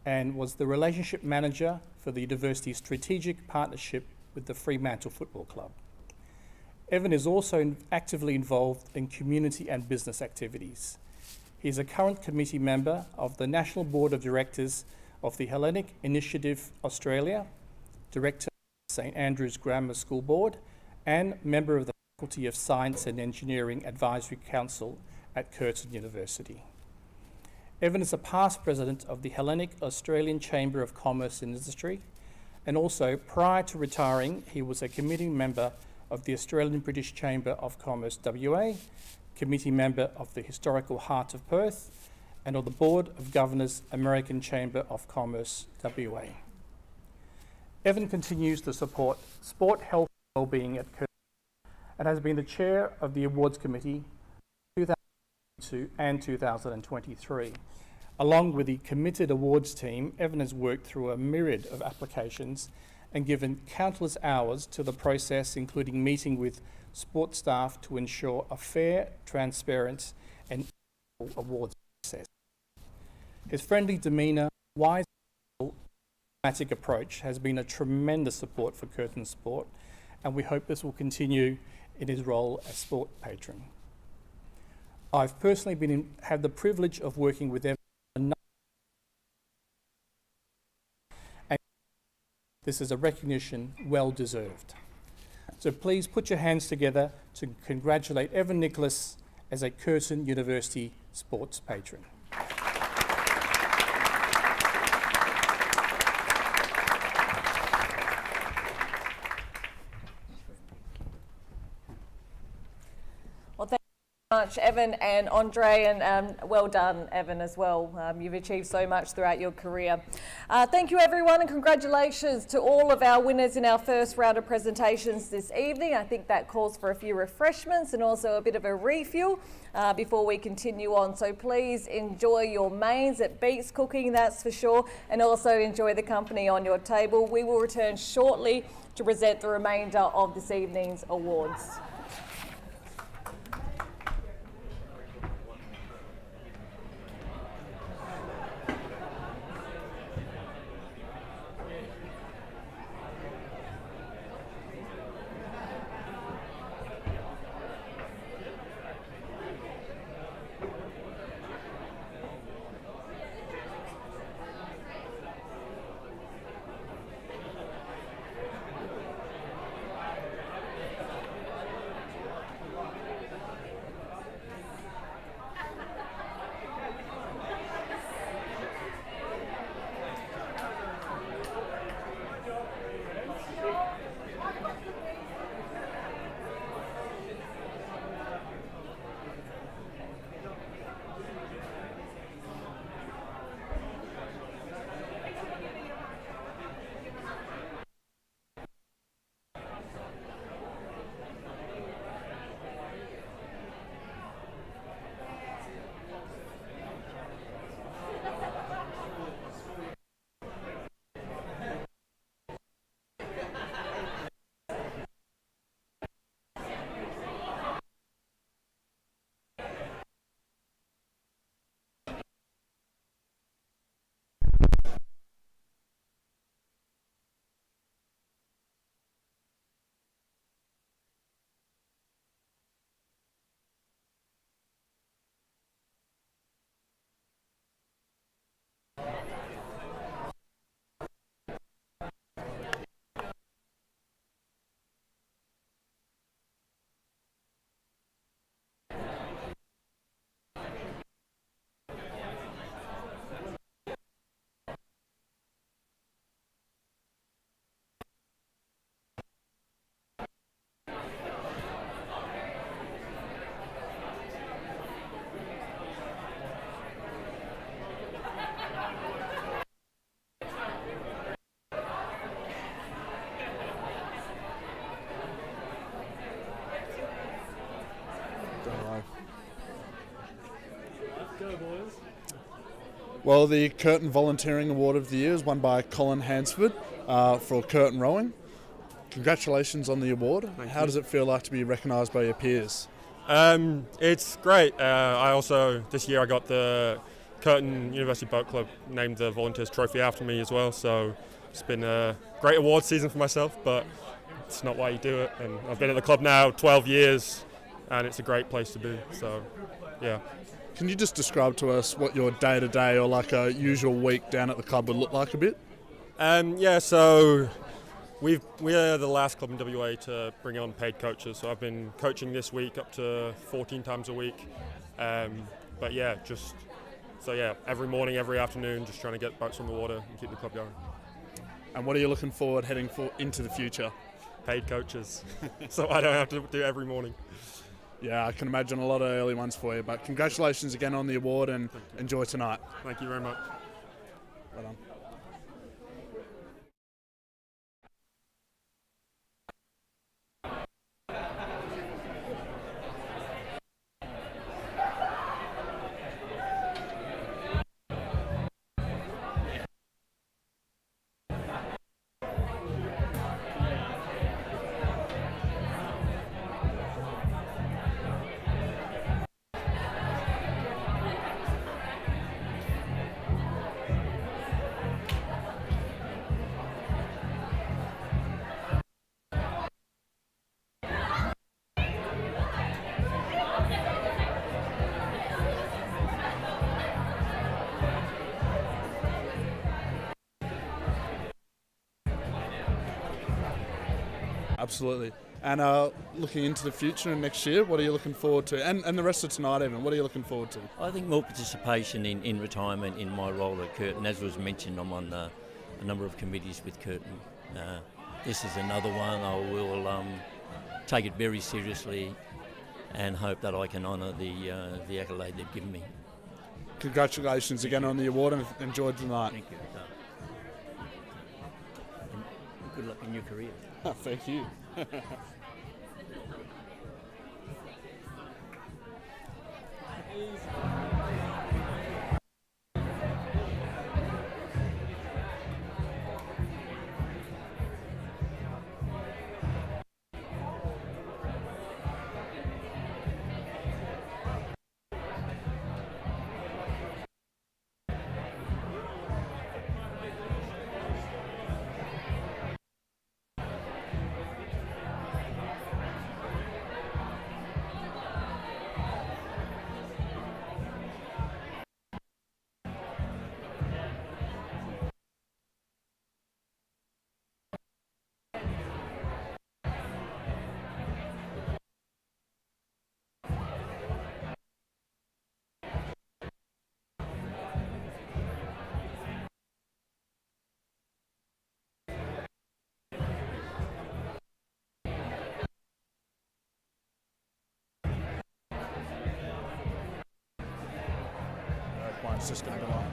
and was the relationship manager for the university's strategic partnership with the Fremantle Football Club. Evan is also actively involved in community and business activities. He is a current committee member of the National Board of Directors of the Hellenic Initiative Australia, Director of St Andrew's Grammar School Board, and member of the Faculty of Science and Engineering Advisory Council at Curtin University. Evan is a past president of the Hellenic Australian Chamber of Commerce and Industry, and also, prior to retiring, he was a committee member of the Australian British Chamber of Commerce WA, committee member of the Historical Heart of Perth, and of the Board of Governors American Chamber of Commerce WA. Evan continues to support sport, health and wellbeing at Curtin and has been the chair of the Awards Committee 2022 and 2023. Along with the committed awards team, Evan has worked through a myriad of applications and given countless hours to the process, including meeting with sports staff to ensure a fair, transparent and equal awards process. His friendly demeanour, wise and pragmatic approach has been a tremendous support for Curtin Sport, and we hope this will continue in his role as sport patron. I've personally had the privilege of working with Evan. This is a recognition well deserved. So please put your hands together to congratulate Evan Nicholas as a Curtin University sports patron. Much, Evan and Andre, and well done, Evan, as well. You've achieved so much throughout your career. Thank you, everyone, and congratulations to all of our winners in our first round of presentations this evening. I think that calls for a few refreshments and also a bit of a refuel before we continue on. So please enjoy your mains. It beats cooking, that's for sure, and also enjoy the company on your table. We will return shortly to present the remainder of this evening's awards. go, boys. Well, the Curtin Volunteering Award of the Year is won by Colin Hansford for Curtin Rowing. Congratulations on the award. How does it feel like to be recognised by your peers? It's great. This year I got the Curtin University Boat Club named the Volunteers Trophy after me as well, so it's been a great award season for myself, but it's not why you do it. And I've been at the club now 12 years and it's a great place to be, so yeah. Can you just describe to us what your day-to-day or like a usual week down at the club would look like a bit? So we're the last club in WA to bring on paid coaches, so I've been coaching this week up to 14 times a week. Every morning, every afternoon, just trying to get boats on the water and keep the club going. And what are you looking forward into the future? Paid coaches, so I don't have to do it every morning. Yeah, I can imagine a lot of early ones for you, but congratulations again on the award and enjoy tonight. Thank you very much. Well done. Absolutely. And looking into the future and next year, what are you looking forward to? And the rest of tonight even, what are you looking forward to? I think more participation in retirement in my role at Curtin. As was mentioned, I'm on a number of committees with Curtin. This is another one. I will take it very seriously and hope that I can honour the accolade they've given me. Congratulations again on the award and enjoy tonight. Thank you. And good luck in your career. Thank you. It's just going to go on.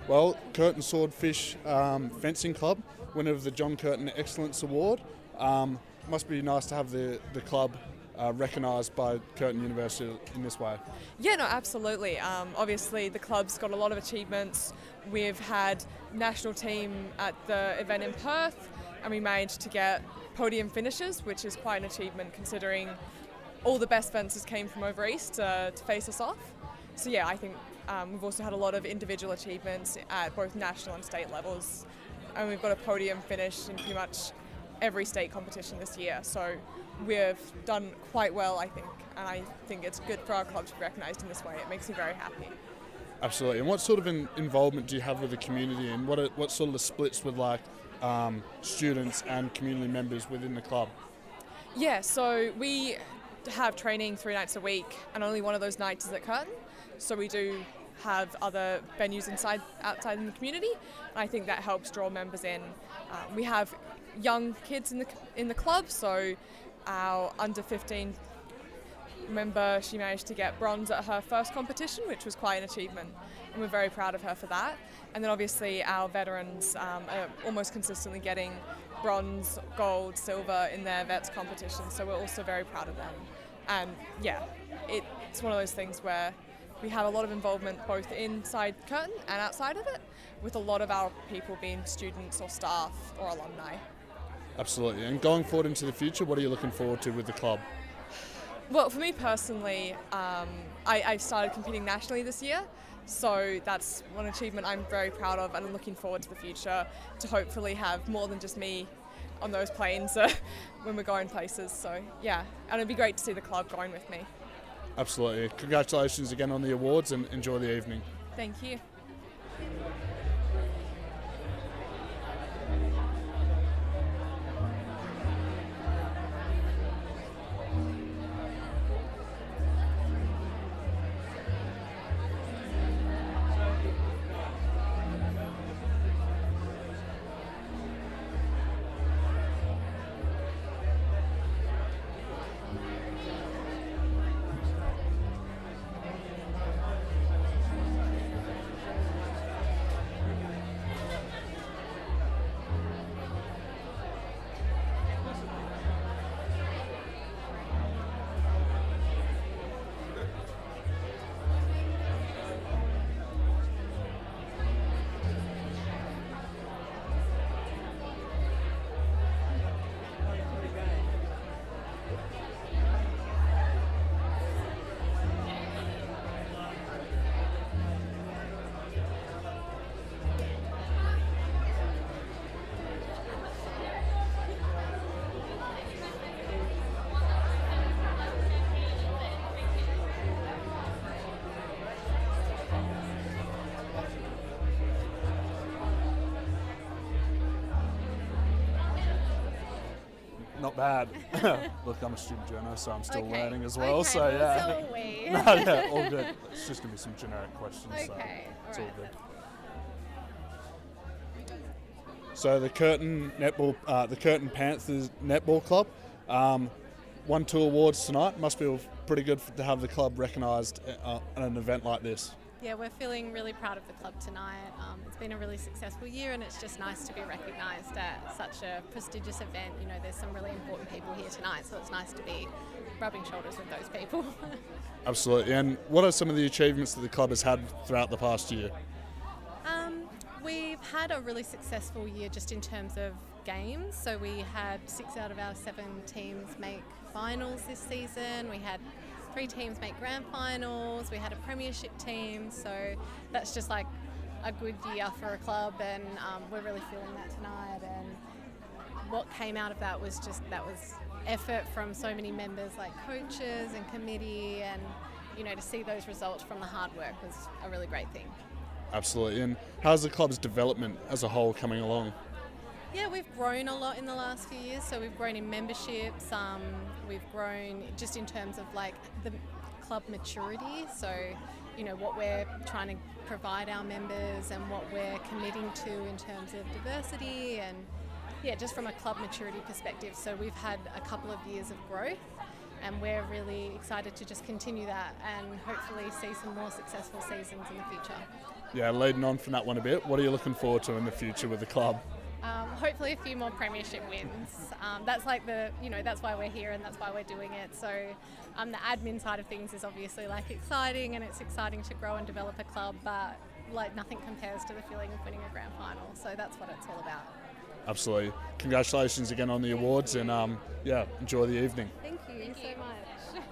Well, Curtin Swordfish Fencing Club, winner of the John Curtin Excellence Award. Must be nice to have the club recognised by Curtin University in this way. Yeah, no, absolutely. Obviously, the club's got a lot of achievements. We've had national team at the event in Perth, and we managed to get podium finishes, which is quite an achievement considering all the best fencers came from over east to face us off. So yeah, I think we've also had a lot of individual achievements at both national and state levels, and we've got a podium finish in pretty much every state competition this year. So we've done quite well, I think, and I think it's good for our club to be recognised in this way. It makes me very happy. Absolutely. And what sort of involvement do you have with the community, and what sort of the splits with students and community members within the club? Yeah, so we have training 3 nights a week, and only one of those nights is at Curtin. So we do have other venues outside in the community, and I think that helps draw members in. We have young kids in the club, so our under 15 member, she managed to get bronze at her first competition, which was quite an achievement, and we're very proud of her for that. And then obviously our veterans are almost consistently getting bronze, gold, silver in their vets competitions, so we're also very proud of them. And yeah, it's one of those things where we have a lot of involvement both inside Curtin and outside of it, with a lot of our people being students or staff or alumni. Absolutely. And going forward into the future, what are you looking forward to with the club? Well, for me personally, I started competing nationally this year, so that's one achievement I'm very proud of, and I'm looking forward to the future to hopefully have more than just me on those planes when we're going places. So yeah, and it'd be great to see the club going with me. Absolutely. Congratulations again on the awards, and enjoy the evening. Thank you. Not bad. Look, I'm a student journalist, so I'm still learning as well. Okay, So yeah. so are we. No, yeah, all good. It's just gonna be some generic questions. Okay, so it's all all good. So the Curtin the Curtin Panthers Netball Club won 2 awards tonight. Must feel pretty good to have the club recognised at an event like this. Yeah, we're feeling really proud of the club tonight. It's been a really successful year, and it's just nice to be recognised at such a prestigious event. You know, there's some really important people here tonight, so it's nice to be rubbing shoulders with those people. Absolutely. And what are some of the achievements that the club has had throughout the past year? We've had a really successful year just in terms of games. So we had 6 out of our 7 teams make finals this season. We had 3 teams make grand finals. We had a premiership team. So that's just like a good year for a club, and we're really feeling that tonight. And what came out of that was effort from so many members, like coaches and committee, and you know, to see those results from the hard work was a really great thing. Absolutely. And how's the club's development as a whole coming along? Yeah, we've grown a lot in the last few years. So we've grown in memberships. We've grown just in terms of like the club maturity. So, you know, what we're trying to provide our members and what we're committing to in terms of diversity, and yeah, just from a club maturity perspective. So we've had a couple of years of growth. and we're really excited to just continue that and hopefully see some more successful seasons in the future. Yeah, leading on from that one a bit, what are you looking forward to in the future with the club? Hopefully a few more premiership wins. That's like that's why we're here and that's why we're doing it. So the admin side of things is obviously like exciting, and it's exciting to grow and develop a club, but like nothing compares to the feeling of winning a grand final. So that's what it's all about. Absolutely. Congratulations again on the awards, and enjoy the evening. Thank you so much.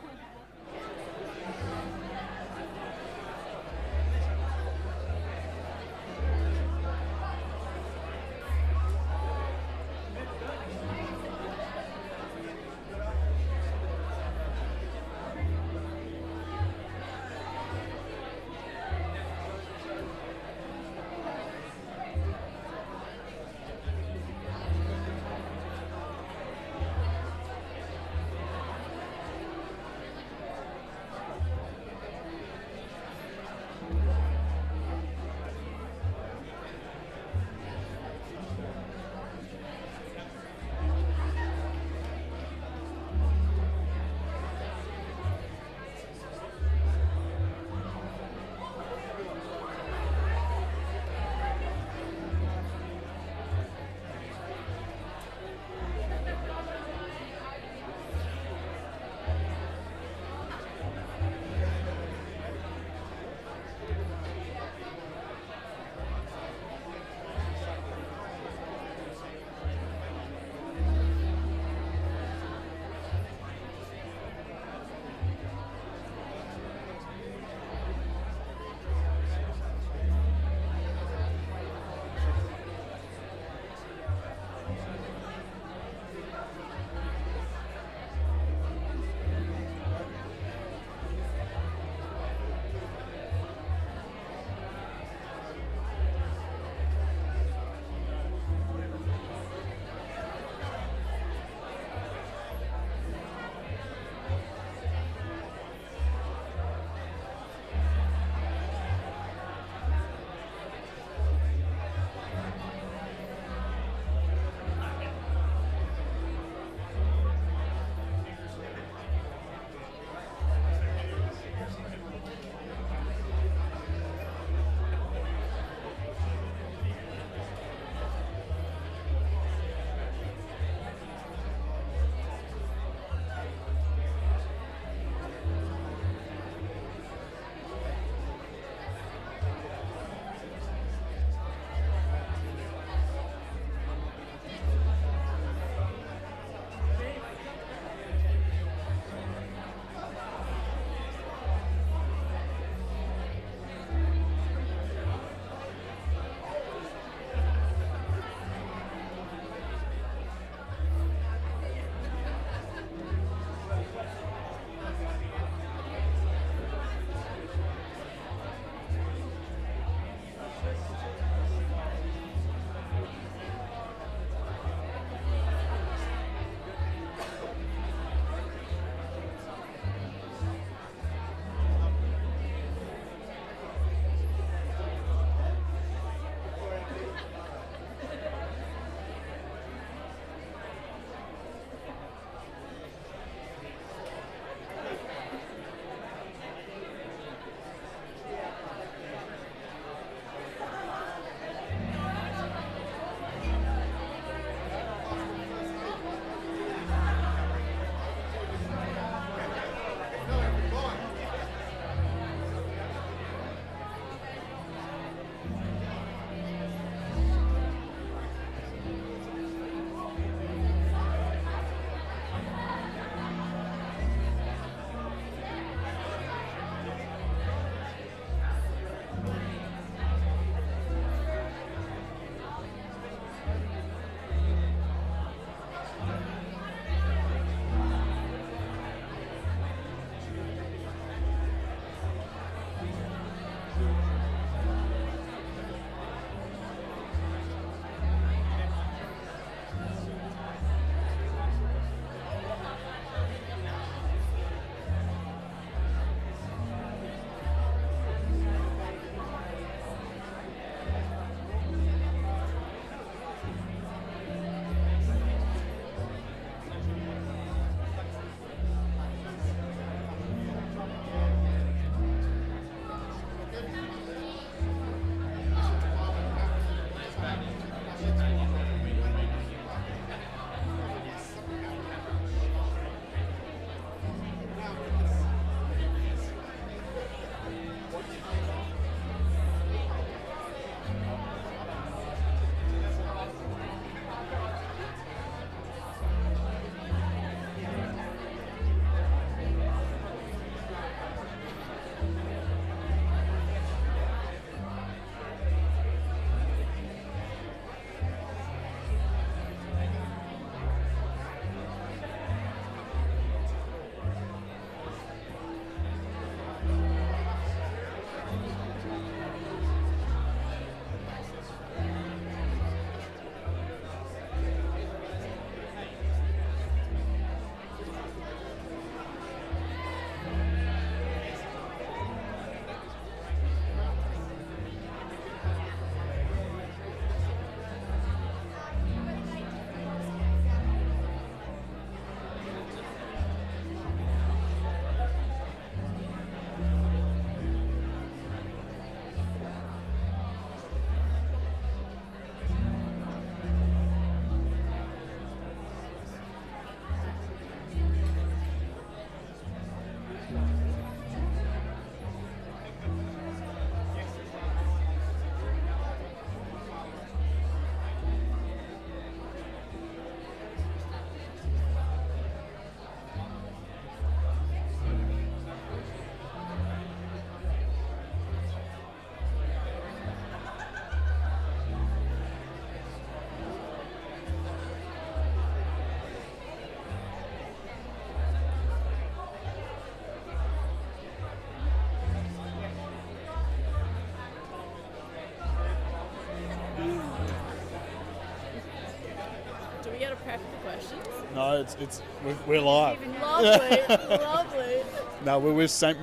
questions. No, we're live. Lovely, lovely. No, we're with St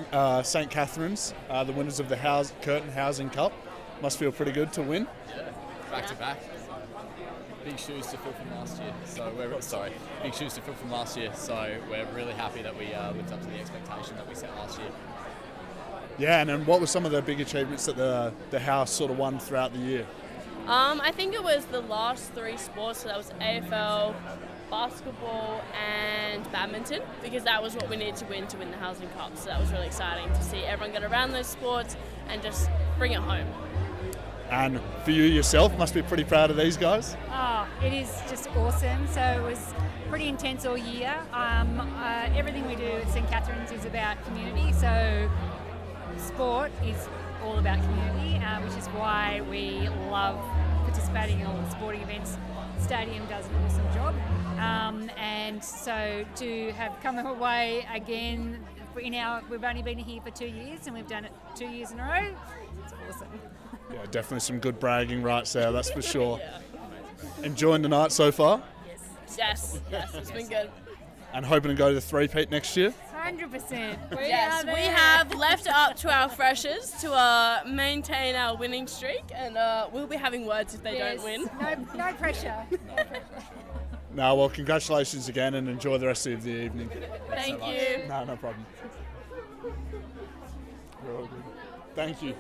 Catherine's, the winners of the Curtin Housing Cup. Must feel pretty good to win. Yeah, back to back. Big shoes to fill from last year. Big shoes to fill from last year. So we're really happy that we lived up to the expectation that we set last year. Yeah, and then what were some of the big achievements that the house sort of won throughout the year? I think it was the last 3 sports, so that was AFL, basketball and badminton, because that was what we needed to win the Housing Cup. So that was really exciting to see everyone get around those sports and just bring it home. And for you yourself, must be pretty proud of these guys. Oh, it is just awesome. So it was pretty intense all year. Everything we do at St Catherine's is about community. So sport is all about community, which is why we love participating in all the sporting events. The stadium does an awesome job. And so to have come away again, we've only been here for 2 years and we've done it 2 years in a row. It's awesome. Yeah, definitely some good bragging rights there, that's for sure. Enjoying the night so far? Yes, it's been good. And hoping to go to the three-peat next year? 100%. Yes, we have left it up to our freshers to maintain our winning streak, and we'll be having words if they don't win. No pressure. No, well, congratulations again and enjoy the rest of the evening. Thank you. No problem. You're all good. Thank you.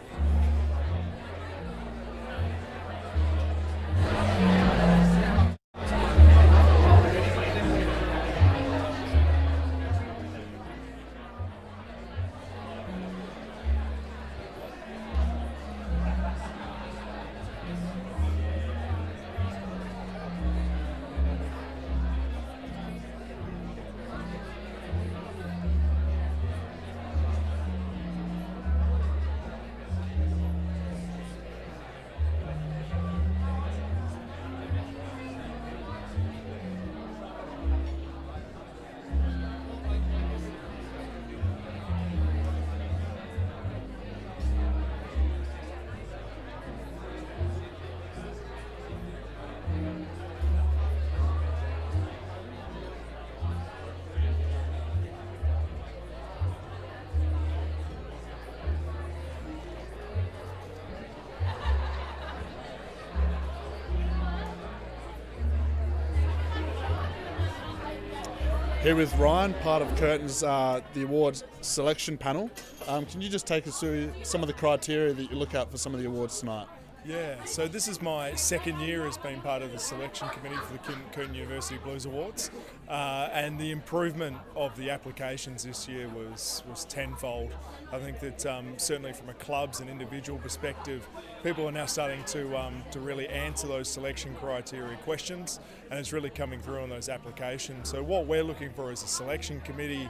Here with Ryan, part of Curtin's the awards selection panel. Can you just take us through some of the criteria that you look at for some of the awards tonight? Yeah, so this is my second year as being part of the selection committee for the Curtin University Blues Awards, and the improvement of the applications this year was tenfold. I think that certainly from a clubs and individual perspective, people are now starting to really answer those selection criteria questions, and it's really coming through on those applications. So what we're looking for as a selection committee,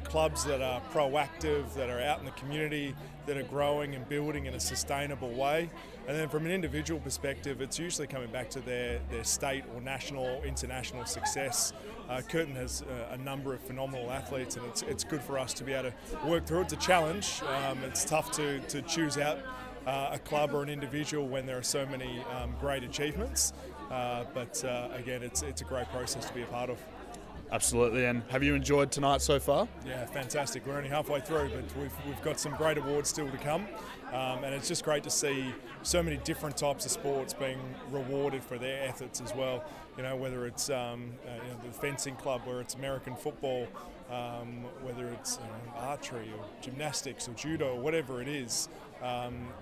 clubs that are proactive, that are out in the community, that are growing and building in a sustainable way. And then from an individual perspective, it's usually coming back to their state or national or international success. Curtin has a number of phenomenal athletes, and it's good for us to be able to work through. It's a challenge. It's tough to choose out a club or an individual when there are so many great achievements. But again, it's a great process to be a part of. Absolutely, and have you enjoyed tonight so far? Yeah, fantastic. We're only halfway through, but we've got some great awards still to come, and it's just great to see so many different types of sports being rewarded for their efforts as well. You know, whether it's the fencing club, where it's American football, whether it's archery or gymnastics or judo or whatever it is.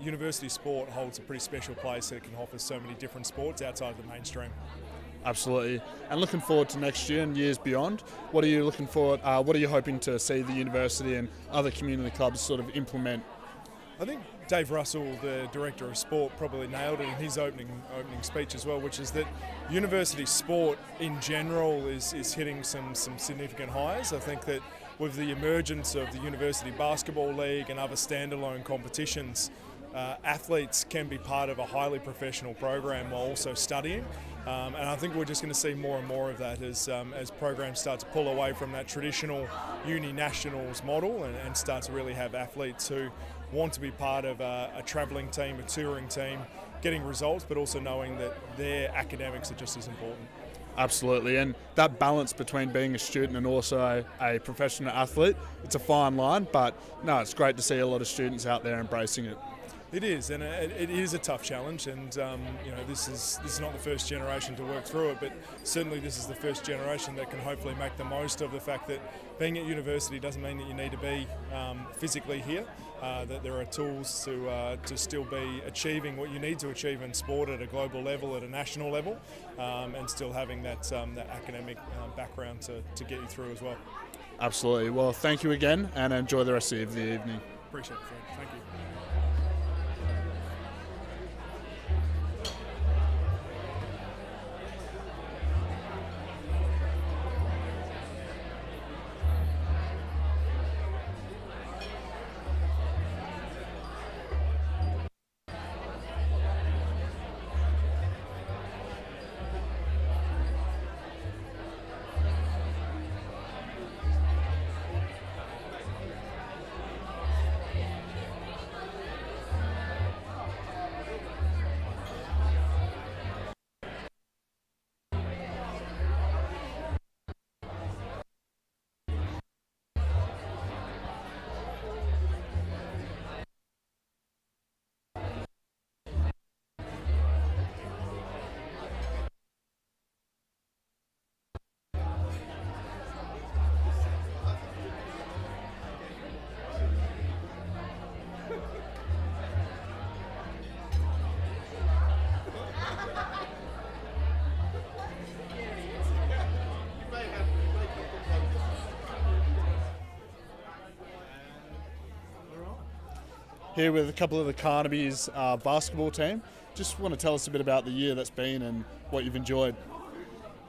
University sport holds a pretty special place that it can offer so many different sports outside of the mainstream. Absolutely, and looking forward to next year and years beyond. What are you looking for? What are you hoping to see the university and other community clubs sort of implement? I think Dave Russell, the Director of Sport, probably nailed it in his opening speech as well, which is that university sport in general is hitting some significant highs. I think that with the emergence of the University Basketball League and other standalone competitions, athletes can be part of a highly professional program while also studying. And I think we're just going to see more and more of that as programs start to pull away from that traditional uni-nationals model and start to really have athletes who want to be part of a travelling team, a touring team, getting results, but also knowing that their academics are just as important. Absolutely, and that balance between being a student and also a professional athlete, it's a fine line, but no, it's great to see a lot of students out there embracing it. It is, and it is a tough challenge, and this is not the first generation to work through it, but certainly this is the first generation that can hopefully make the most of the fact that being at university doesn't mean that you need to be physically here, that there are tools to still be achieving what you need to achieve in sport at a global level, at a national level, and still having that academic background to get you through as well. Absolutely. Well, thank you again, and enjoy the rest of the evening. Appreciate it, Fred. Thank you. Here with a couple of the Carnaby's basketball team. Just want to tell us a bit about the year that's been and what you've enjoyed.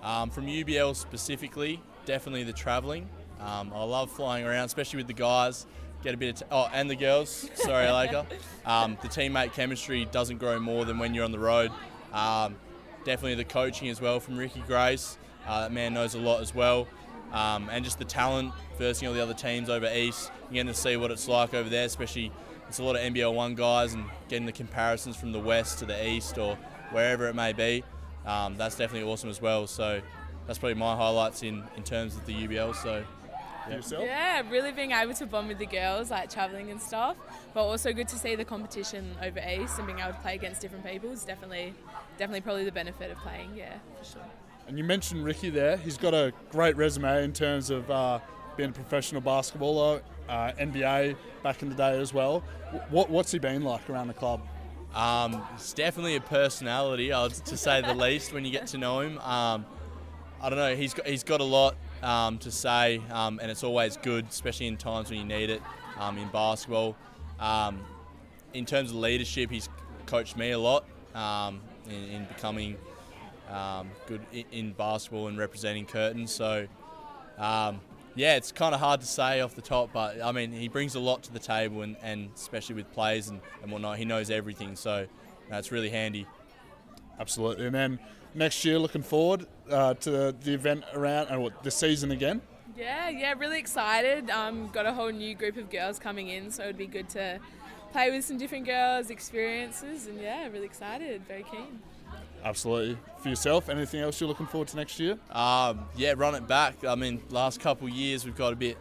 From UBL specifically, definitely the travelling. I love flying around, especially with the guys. Get a bit of and the girls. Sorry, Laker. The teammate chemistry doesn't grow more than when you're on the road. Definitely the coaching as well from Ricky Grace. That man knows a lot as well. And just the talent, versing all the other teams over East. You're getting to see what it's like over there, especially it's a lot of NBL 1 guys and getting the comparisons from the West to the East or wherever it may be. That's definitely awesome as well. So that's probably my highlights in terms of the UBL. So. Yeah, really being able to bond with the girls, like travelling and stuff, but also good to see the competition over East and being able to play against different people is definitely probably the benefit of playing, yeah, for sure. And you mentioned Ricky there. He's got a great resume in terms of being a professional basketballer, NBA back in the day as well. What's he been like around the club? He's definitely a personality, to say the least, when you get to know him. I don't know, he's got a lot to say, and it's always good, especially in times when you need it in basketball. In terms of leadership, he's coached me a lot in becoming good in basketball and representing Curtin. So, yeah, it's kind of hard to say off the top, but I mean, he brings a lot to the table, and especially with plays and whatnot, he knows everything. So, it's really handy. Absolutely. And then next year, looking forward to the event around the season again. Yeah, really excited. Got a whole new group of girls coming in, so it'd be good to play with some different girls, experiences, and yeah, really excited, very keen. Absolutely. For yourself, anything else you're looking forward to next year? Yeah, run it back. I mean, last couple of years we've got a bit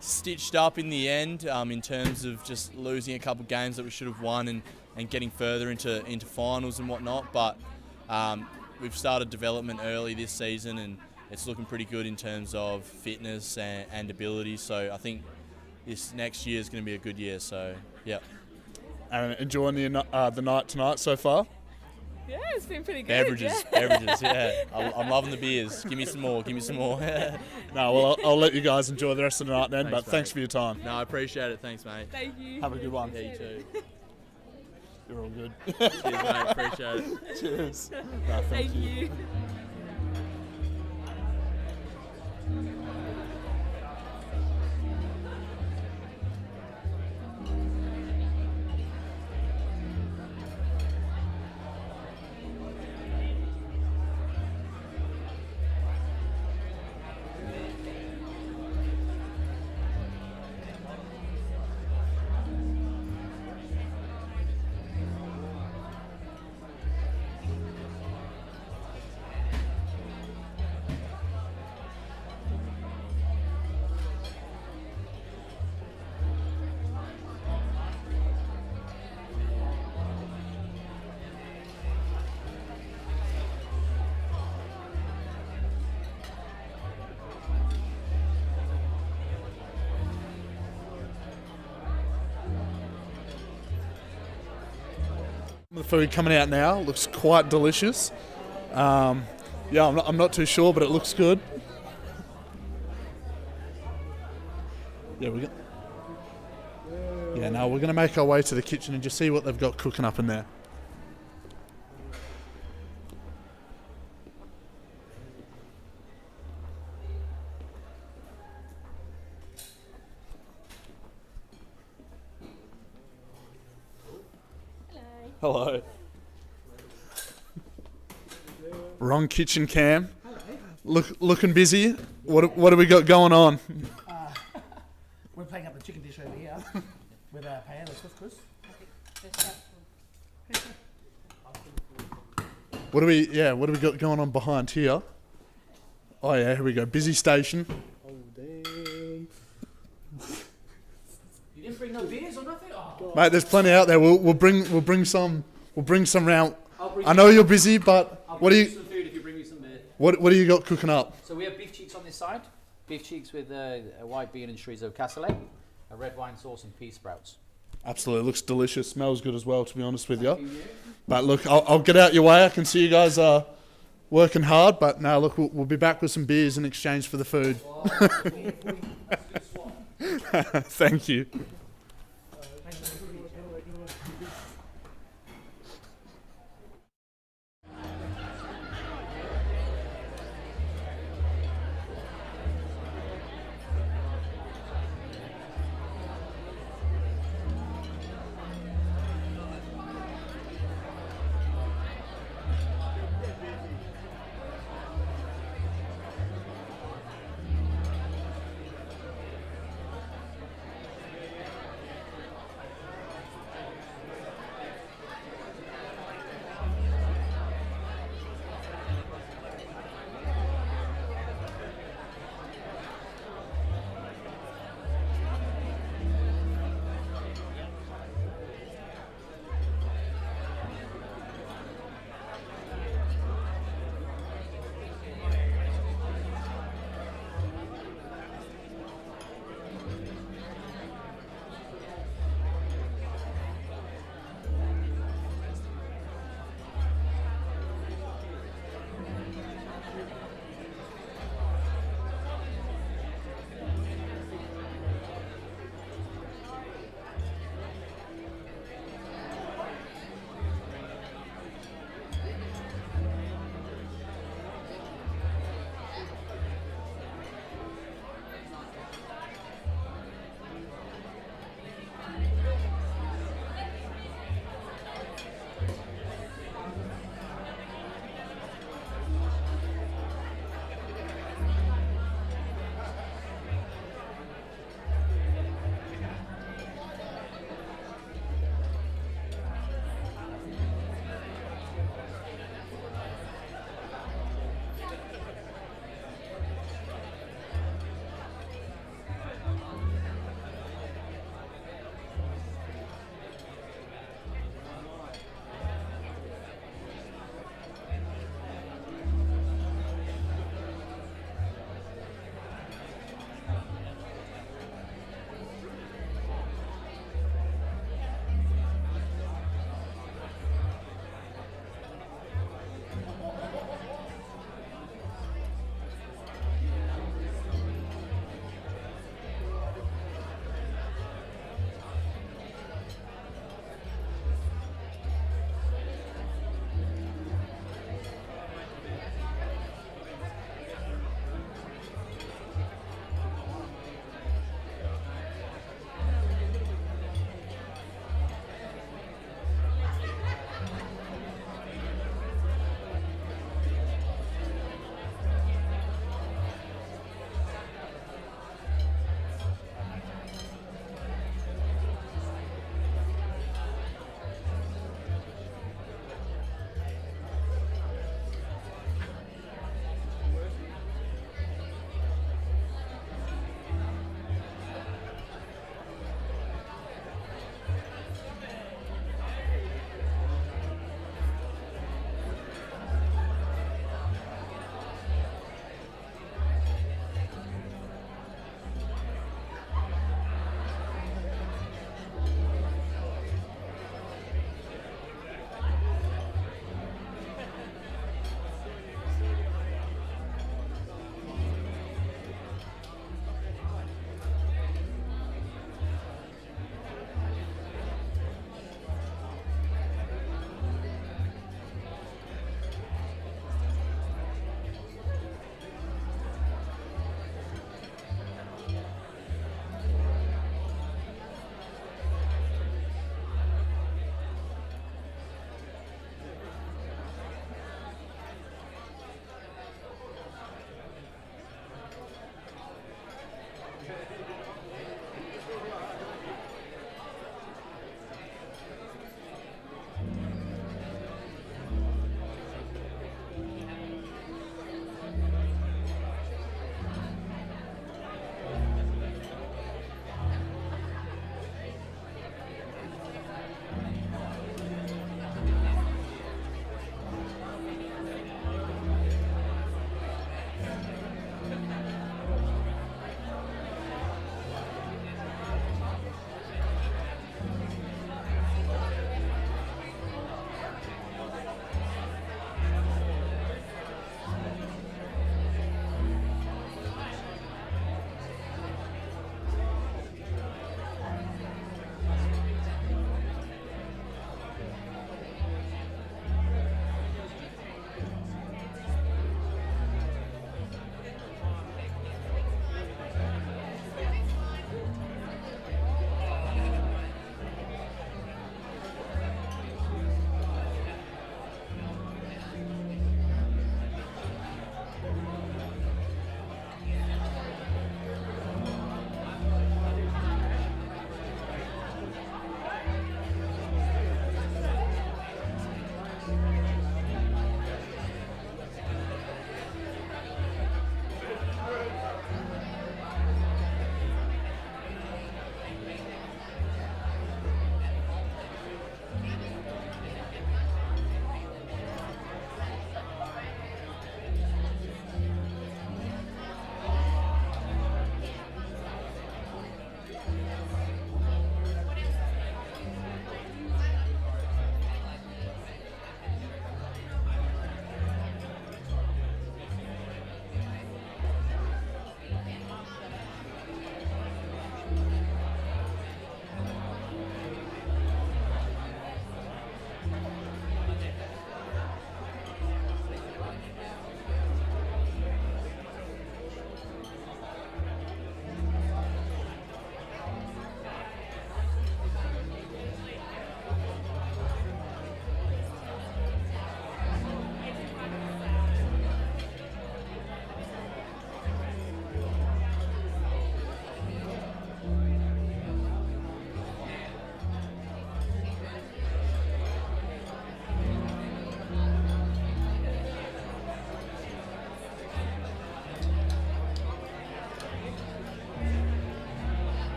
stitched up in the end in terms of just losing a couple of games that we should have won and getting further into finals and whatnot. But we've started development early this season, and it's looking pretty good in terms of fitness and ability. So I think this next year is going to be a good year. So yeah. And enjoying the night tonight so far? Yeah, it's been pretty good. Beverages, yeah. I'm loving the beers. Give me some more. No, well, I'll let you guys enjoy the rest of the night then, thanks for your time. No, I appreciate it. Thanks, mate. Thank you. Have a good one. Yeah, you too. You're all good. Cheers, mate. Appreciate it. Cheers. No, Thank you. The food coming out now looks quite delicious. Yeah, I'm not too sure, but it looks good. Yeah, now we're going to make our way to the kitchen and just see what they've got cooking up in there. Hello. Wrong kitchen cam. Looking busy. What do we got going on? We're playing up the chicken dish over here with our paella with Chris. What do we got going on behind here? Oh yeah, here we go. Busy station. Oh damn! You didn't bring no beers or nothing? Oh. Mate, there's plenty out there. We'll bring some round. I know you're busy, but what do you? Some food if you bring me some beer. What do you got cooking up? So we have beef cheeks on this side. Beef cheeks with a white bean and chorizo cassoulet, a red wine sauce and pea sprouts. Absolutely, looks delicious. Smells good as well, to be honest with you. But look, I'll get out your way. I can see you guys are working hard, but now look, we'll be back with some beers in exchange for the food. Thank you.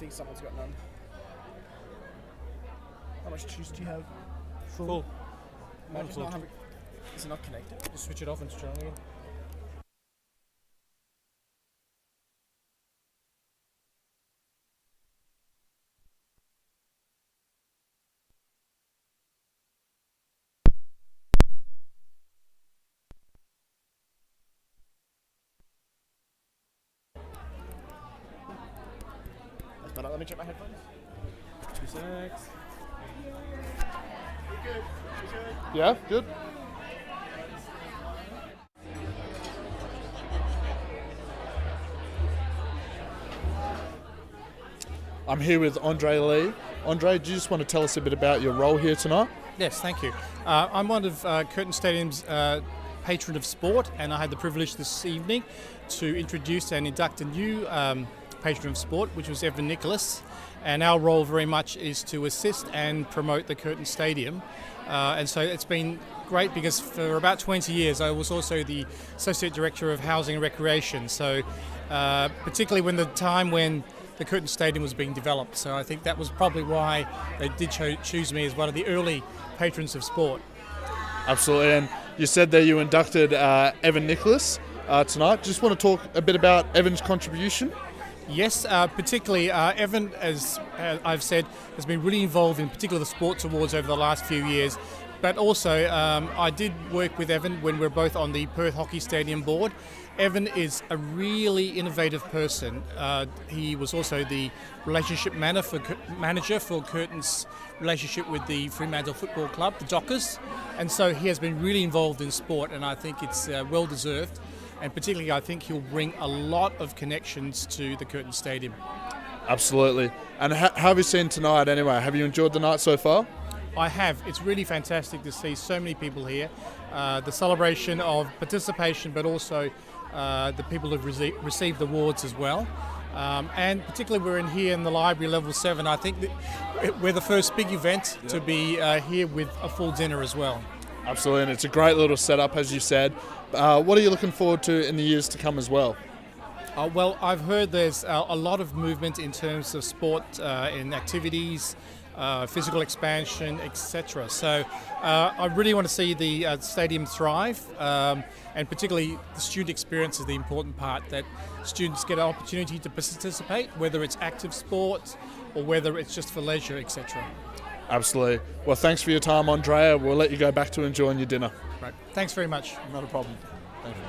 think someone's got none. How much juice do you have? Full. Might just not have it. Is it not connected? Just switch it off and switch it on again. That's better. Let me check my headphones. 2 secs. Yeah, good. I'm here with Andre Lee. Andre, do you just want to tell us a bit about your role here tonight? Yes, thank you. I'm one of Curtin Stadium's patron of sport, and I had the privilege this evening to introduce and induct a new patron of sport, which was Evan Nicholas. And our role very much is to assist and promote the Curtin Stadium. And so it's been great because for about 20 years I was also the Associate Director of Housing and Recreation. So particularly when the time when the Curtin Stadium was being developed. So I think that was probably why they did choose me as one of the early patrons of sport. Absolutely. And you said that you inducted Evan Nicholas tonight. Just want to talk a bit about Evan's contribution? Yes, particularly Evan, as I've said, has been really involved in particular the sports awards over the last few years. But also, I did work with Evan when we were both on the Perth Hockey Stadium board. Evan is a really innovative person. He was also the relationship manager for Curtin's relationship with the Fremantle Football Club, the Dockers. And so he has been really involved in sport, and I think it's well deserved. And particularly, I think he'll bring a lot of connections to the Curtin Stadium. Absolutely. And how have you seen tonight anyway? Have you enjoyed the night so far? I have. It's really fantastic to see so many people here. The celebration of participation, but also the people who've received awards as well. And particularly we're in here in the library level 7. I think that we're the first big event to be here with a full dinner as well. Absolutely, and it's a great little setup, as you said. What are you looking forward to in the years to come as well? Well, I've heard there's a lot of movement in terms of sport in activities, physical expansion, etc. So I really want to see the stadium thrive, and particularly the student experience is the important part, that students get an opportunity to participate, whether it's active sport or whether it's just for leisure, etc. Absolutely. Well, thanks for your time, Andrea. We'll let you go back to enjoying your dinner. Right. Thanks very much. Not a problem. Thank you.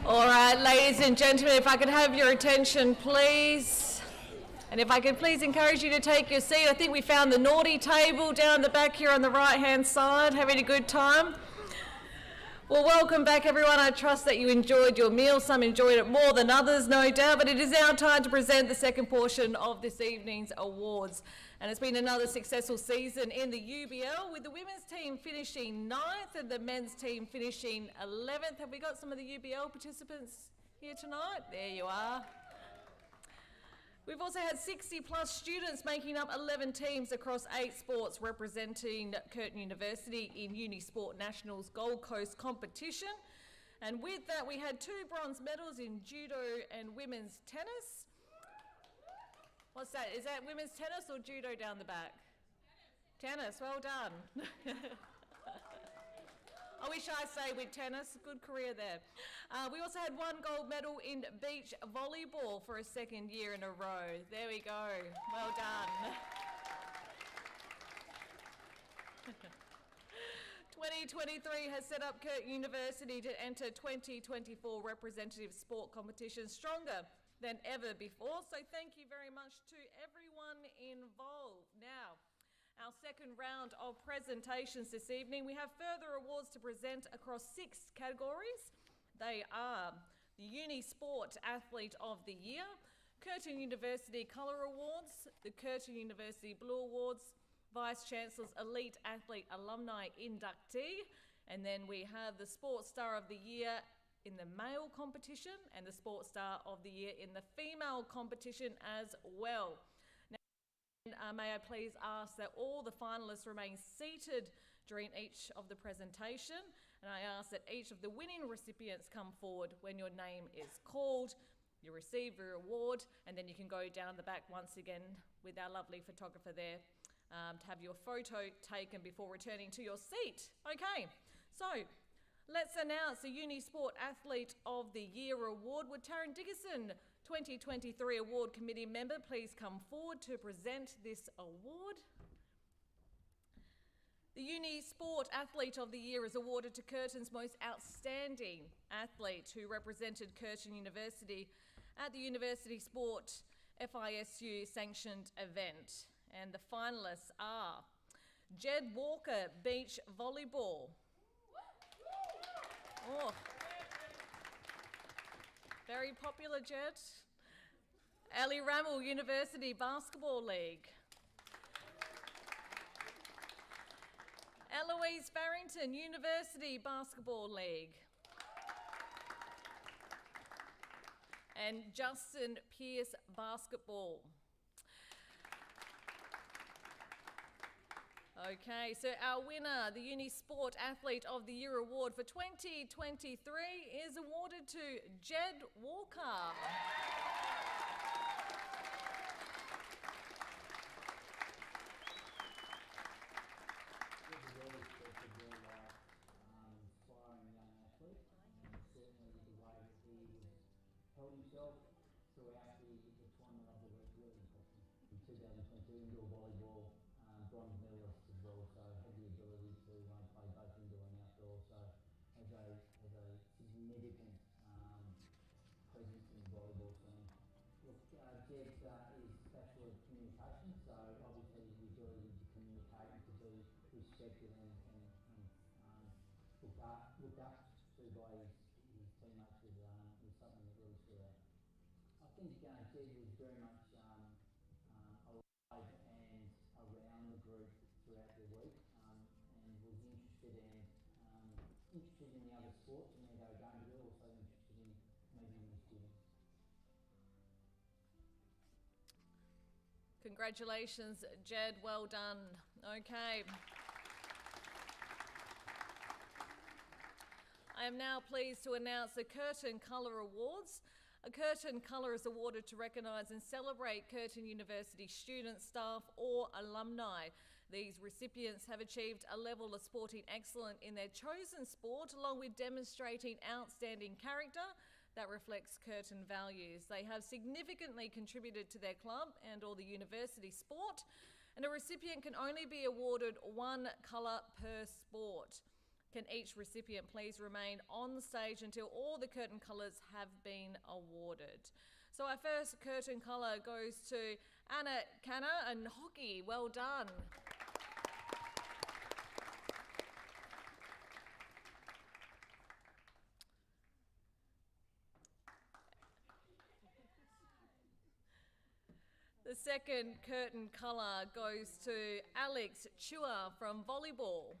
All right, ladies and gentlemen, if I could have your attention, please. And if I could please encourage you to take your seat. I think we found the naughty table down the back here on the right-hand side, having a good time. Well, welcome back, everyone. I trust that you enjoyed your meal. Some enjoyed it more than others, no doubt, but it is now time to present the second portion of this evening's awards. And it's been another successful season in the UBL, with the women's team finishing 9th and the men's team finishing 11th. Have we got some of the UBL participants here tonight? There you are. We've also had 60 plus students making up 11 teams across 8 sports representing Curtin University in UniSport Nationals Gold Coast competition. And with that, we had 2 bronze medals in judo and women's tennis. What's that? Is that women's tennis or judo down the back? Tennis, well done. I wish I say with tennis, good career there. We also had 1 gold medal in beach volleyball for a second year in a row. There we go, well done. 2023 has set up Curtin University to enter 2024 representative sport competitions stronger than ever before. So thank you very much to everyone involved. Now, our second round of presentations this evening, we have further awards to present across 6 categories. They are the UniSport Athlete of the Year, Curtin University Colour Awards, the Curtin University Blue Awards, Vice Chancellor's Elite Athlete Alumni Inductee, and then we have the Sports Star of the Year in the male competition and the Sports Star of the Year in the female competition as well. Now, may I please ask that all the finalists remain seated during each of the presentation, and I ask that each of the winning recipients come forward when your name is called. You receive your award, and then you can go down the back once again with our lovely photographer there to have your photo taken before returning to your seat. Okay, so let's announce the UniSport Athlete of the Year award. Would Taryn Dickerson, 2023 Award Committee member, please come forward to present this award. The UniSport Athlete of the Year is awarded to Curtin's most outstanding athlete who represented Curtin University at the University Sport FISU sanctioned event. And the finalists are Jed Walker, Beach Volleyball. Oh, very popular, Jed. Ali Rammel, University Basketball League. Eloise Farrington, University Basketball League. And Justin Pearce, Basketball. Okay, so our winner, the UniSport Athlete of the Year award for 2023 is awarded to Jed Walker. Held himself throughout the tournament of the week, really impressed me. In 2022, indoor volleyball, bronze medalist as well, so had the ability to play both indoor and outdoor, so has a significant presence in the volleyball scene. Look, Jed is special at communication, so obviously the ability to communicate and to be respected and looked up to by his teammates was something that really stood out. I think Jed was very much alive and around the group throughout the week and was interested in the other sports and where they were going to do, also interested in maybe in the students. Congratulations, Jed. Well done. Okay. I am now pleased to announce the Curtin Colour Awards. A Curtin Colour is awarded to recognise and celebrate Curtin University students, staff or alumni. These recipients have achieved a level of sporting excellence in their chosen sport, along with demonstrating outstanding character that reflects Curtin values. They have significantly contributed to their club and or the university sport, and a recipient can only be awarded one colour per sport. Can each recipient please remain on the stage until all the Curtin Colours have been awarded. So our first Curtin Colour goes to Anna Canna and hockey. Well done. The second Curtin Colour goes to Alex Chua from volleyball.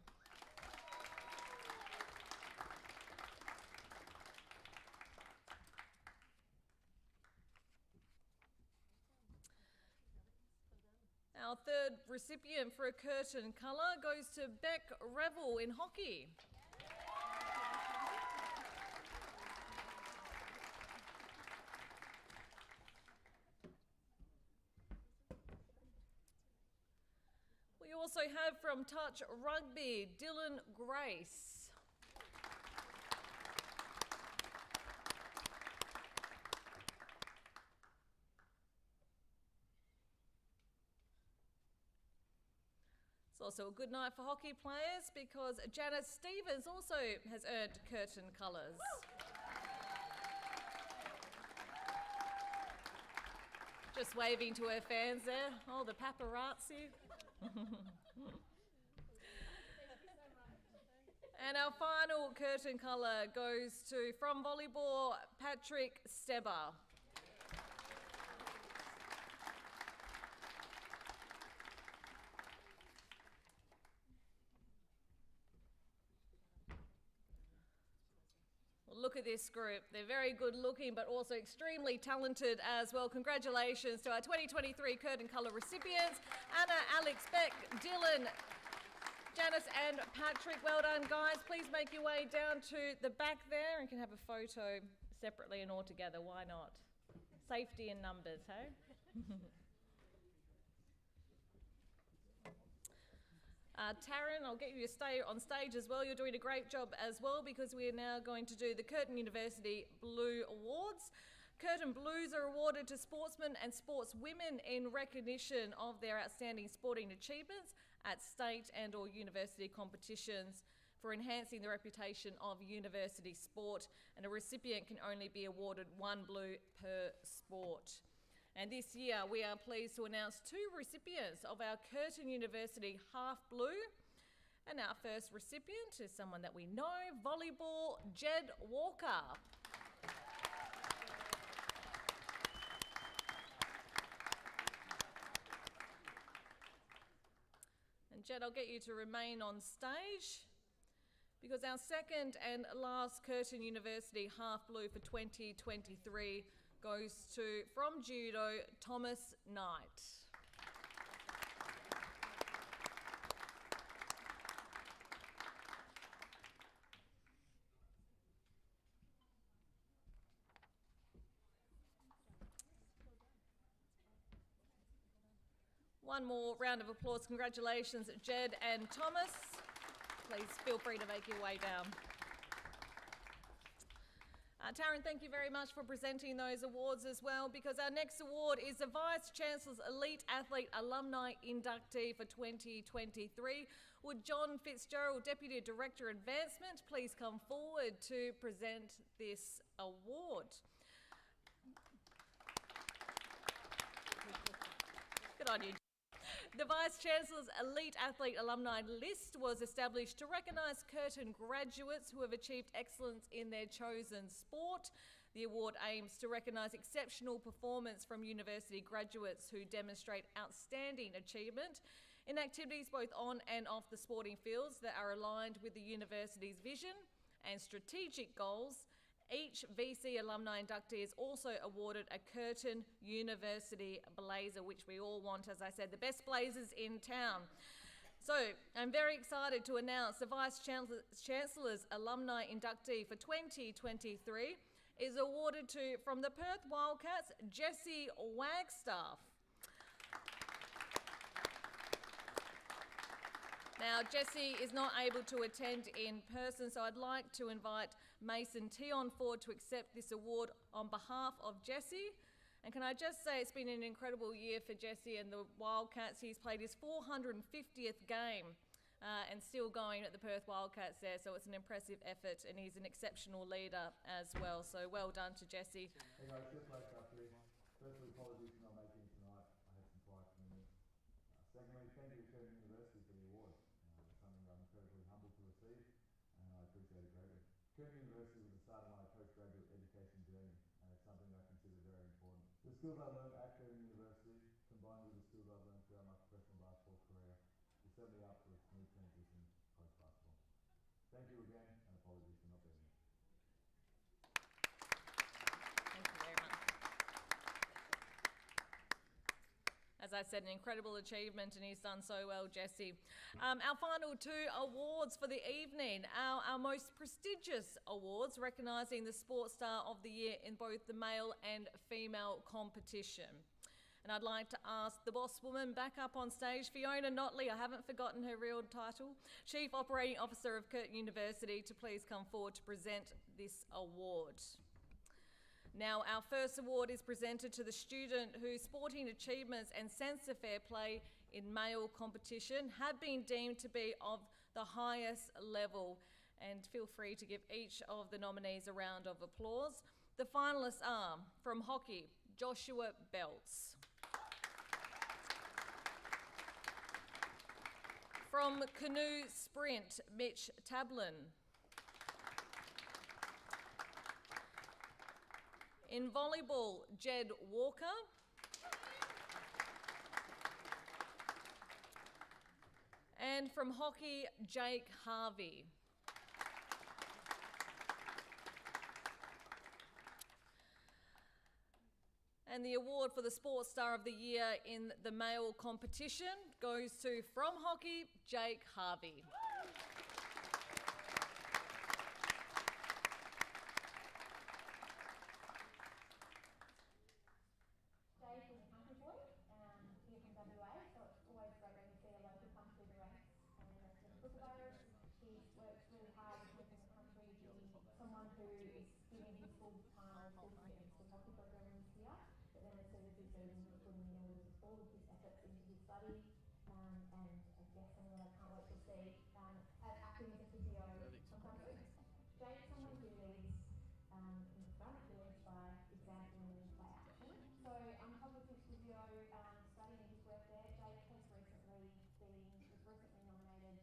Our third recipient for a Curtin Colour goes to Beck Revel in hockey. We also have from touch rugby, Dylan Grace. It's also a good night for hockey players because Janice Stevens also has earned Curtin Colours. Just waving to her fans there. Oh, the paparazzi. And our final Curtin Colour goes to, from volleyball, Patrick Steber. Look at this group. They're very good looking but also extremely talented as well. Congratulations to our 2023 Curtin Colour recipients, Anna, Alex, Beck, Dylan, Janice and Patrick. Well done, guys. Please make your way down to the back there and can have a photo separately and all together. Why not? Safety in numbers, hey? Taryn, I'll get you to stay on stage as well. You're doing a great job as well because we are now going to do the Curtin University Blue Awards. Curtin Blues are awarded to sportsmen and sportswomen in recognition of their outstanding sporting achievements at state and or university competitions for enhancing the reputation of university sport, and a recipient can only be awarded one blue per sport. And this year we are pleased to announce two recipients of our Curtin University Half Blue. And our first recipient is someone that we know, volleyball, Jed Walker. And Jed, I'll get you to remain on stage because our second and last Curtin University Half Blue for 2023 goes to, from judo, Thomas Knight. One more round of applause. Congratulations, Jed and Thomas. Please feel free to make your way down. Taryn, thank you very much for presenting those awards as well, because our next award is the Vice-Chancellor's Elite Athlete Alumni Inductee for 2023. Would John Fitzgerald, Deputy Director Advancement, please come forward to present this award. Good on you. The Vice-Chancellor's Elite Athlete Alumni List was established to recognise Curtin graduates who have achieved excellence in their chosen sport. The award aims to recognise exceptional performance from university graduates who demonstrate outstanding achievement in activities both on and off the sporting fields that are aligned with the university's vision and strategic goals, Each VC alumni inductee is also awarded a Curtin University blazer, which we all want, as I said, the best blazers in town. So I'm very excited to announce the Vice Chancellor's alumni inductee for 2023 is awarded to, from the Perth Wildcats, Jessie Wagstaff. Now, Jessie is not able to attend in person, so I'd like to invite Mason Tion forward to accept this award on behalf of Jessie. And can I just say it's been an incredible year for Jessie and the Wildcats. He's played his 450th game and still going at the Perth Wildcats there, so it's an impressive effort, and he's an exceptional leader as well. So well done to Jessie. Hey guys, just like firstly, apologies for not making it tonight. I had some prior commitments. Secondly, thank you to Curtin University for the award. It's something I'm incredibly humbled to receive, and I appreciate it greatly. Curtin University was the start of my postgraduate education journey, and it's something I consider very important. The skills I learned at Curtin University, combined with the skills I've learned throughout my professional basketball career, will set me up for a smooth transition post-basketball. Thank you again, and apologies for not being here. Thank you very much. As I said, an incredible achievement, and he's done so well, Jessie. Our final two awards for the evening, our most prestigious awards, recognising the Sports Star of the Year in both the male and female competition. And I'd like to ask the boss woman back up on stage, Fiona Notley, I haven't forgotten her real title, Chief Operating Officer of Curtin University, to please come forward to present this award. Now, our first award is presented to the student whose sporting achievements and sense of fair play in male competition have been deemed to be of the highest level. And feel free to give each of the nominees a round of applause. The finalists are, from hockey, Joshua Belts. From canoe sprint, Mitch Tablin. In volleyball, Jed Walker. And from hockey, Jake Harvey. And the award for the Sports Star of the Year in the male competition goes to, from hockey, Jake Harvey. Jake is a country boy here from WA, so it's always great when you see a local come through the ranks and represent the Kookaburras. He's worked really hard within the country to be someone who is giving his full time, full commitment to the hockey program this year, but then as soon as he's moving, putting all of his efforts into his study, and I guess something that I can't wait to see, acting as a physio sometime soon. Jake's someone who leads in the front, who leads by example and by action. So coupled with physio studying his work there, Jake was recently nominated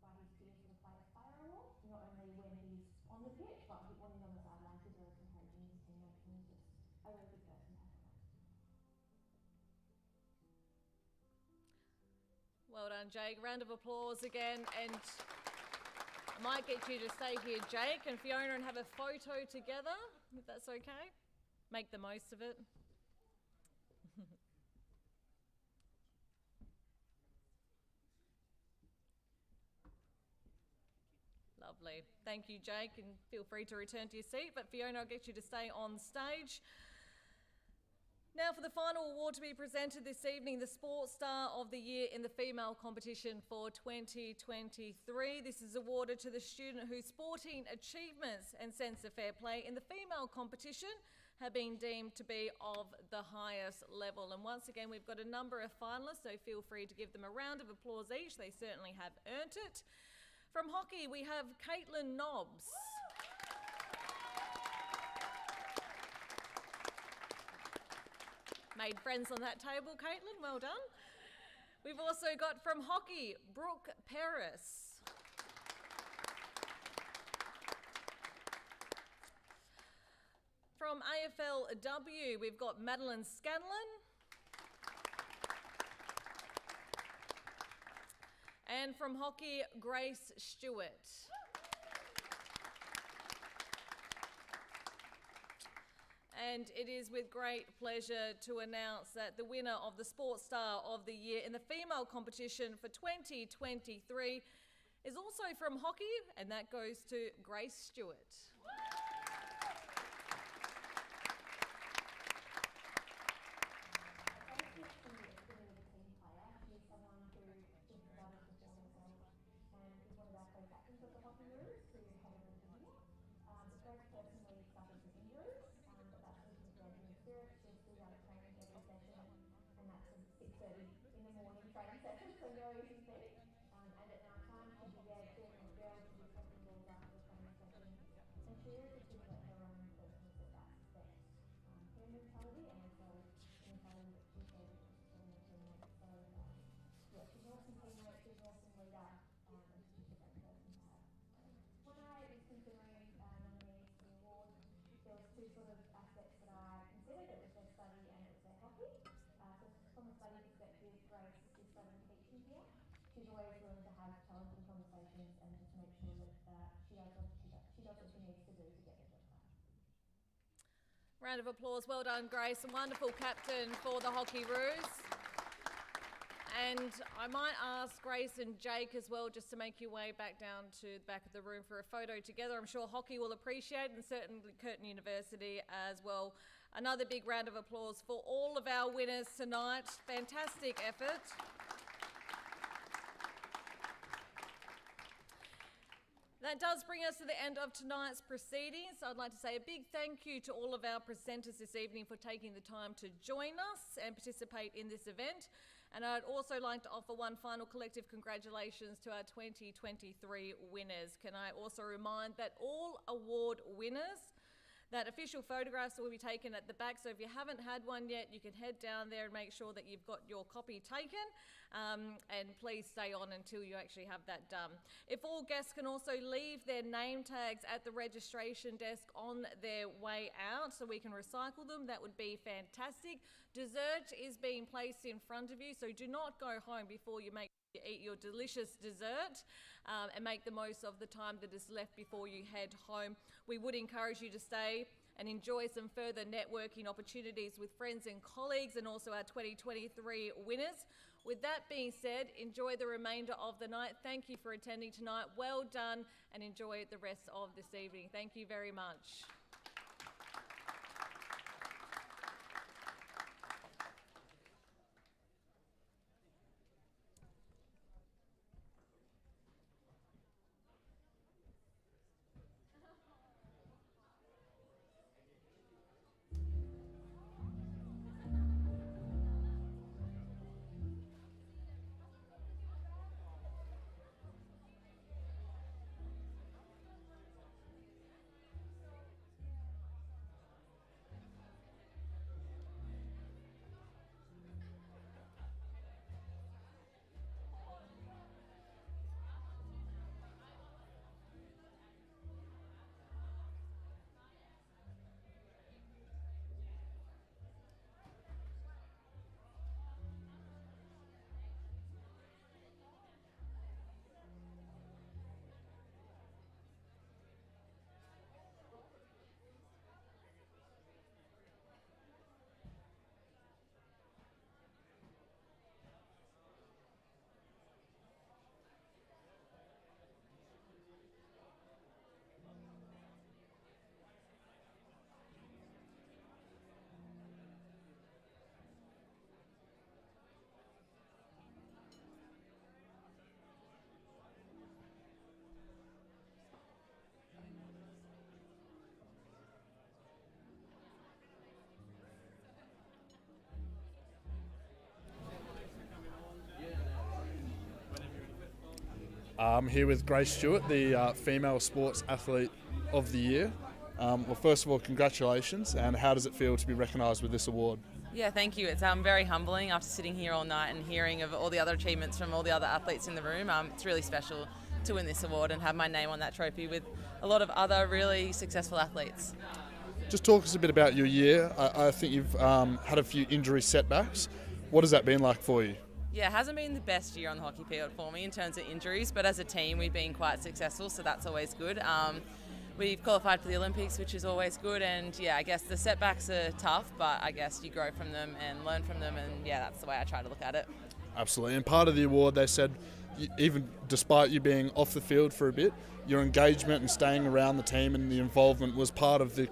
by his peers for the Players Player Award, not only when he's on the pitch, but when he's on the sidelines, he's always encouraging his teammates, and he's just a really good person to have around. Well done, Jake. Round of applause again. And I might get you to stay here, Jake and Fiona, and have a photo together, if that's okay. Make the most of it. Lovely. Thank you, Jake, and feel free to return to your seat. But Fiona, I'll get you to stay on stage. Now for the final award to be presented this evening, the Sports Star of the Year in the female competition for 2023. This is awarded to the student whose sporting achievements and sense of fair play in the female competition have been deemed to be of the highest level. And once again, we've got a number of finalists, so feel free to give them a round of applause each. They certainly have earned it. From hockey, we have Caitlin Nobbs. Made friends on that table, Caitlin, well done. We've also got from hockey, Brooke Paris. From AFLW, we've got Madeline Scanlon. And from hockey, Grace Stewart. and it is with great pleasure to announce that the winner of the Sports Star of the Year in the female competition for 2023 is also from hockey, and that goes to Grace Stewart. She's someone who just loves to perform herself and is one of our co-captains of the Hockey Roos who head over to India. Grace personally suffered some injuries, but that's where she's raising her spirits. She'll still go to training every session, and that's a 6:30 in the morning training session, so no easy feat. And at night time, she'll be there cheering on the girls, she'll be swapping balls after the training session, and she really just shouldn't let her own personal setbacks affect her mentality and also the mentality that she shows when she's supporting her teammates. So yeah, she's an awesome teammate, she's an awesome leader, and she's just a great person to have. When I was considering nominees for the award, there was two sort of aspects that I considered. It was their study and it was their hockey. So from a study perspective, Grace is studying teaching here. She's always willing to have challenging conversations and just make sure that she does what she needs to do to get the job done. Round of applause. Well done, Grace. A wonderful captain for the Hockey Roos. And I might ask Grace and Jake as well just to make your way back down to the back of the room for a photo together. I'm sure hockey will appreciate, and certainly Curtin University as well. Another big round of applause for all of our winners tonight. Fantastic effort. That does bring us to the end of tonight's proceedings. I'd like to say a big thank you to all of our presenters this evening for taking the time to join us and participate in this event. And I'd also like to offer one final collective congratulations to our 2023 winners. Can I also remind that all award winners, that official photographs will be taken at the back, so if you haven't had one yet, you can head down there and make sure that you've got your copy taken, and please stay on until you actually have that done. If all guests can also leave their name tags at the registration desk on their way out so we can recycle them, that would be fantastic. Dessert is being placed in front of you, so do not go home before you eat your delicious dessert, and make the most of the time that is left before you head home. We would encourage you to stay and enjoy some further networking opportunities with friends and colleagues, and also our 2023 winners. With that being said, enjoy the remainder of the night. Thank you for attending tonight. Well done, and enjoy the rest of this evening. Thank you very much. I'm here with Grace Stewart, the Female Sports Athlete of the Year. Well, first of all, congratulations, and how does it feel to be recognised with this award? Yeah, thank you. It's very humbling after sitting here all night and hearing of all the other achievements from all the other athletes in the room. It's really special to win this award and have my name on that trophy with a lot of other really successful athletes. Just talk us a bit about your year. I think you've had a few injury setbacks. What has that been like for you? Yeah, it hasn't been the best year on the hockey field for me in terms of injuries, but as a team we've been quite successful, so that's always good. we've qualified for the Olympics, which is always good. And yeah, I guess the setbacks are tough, but I guess you grow from them and learn from them. And yeah, that's the way I try to look at it. Absolutely. And part of the award, they said, even despite you being off the field for a bit, your engagement and staying around the team and the involvement was part of the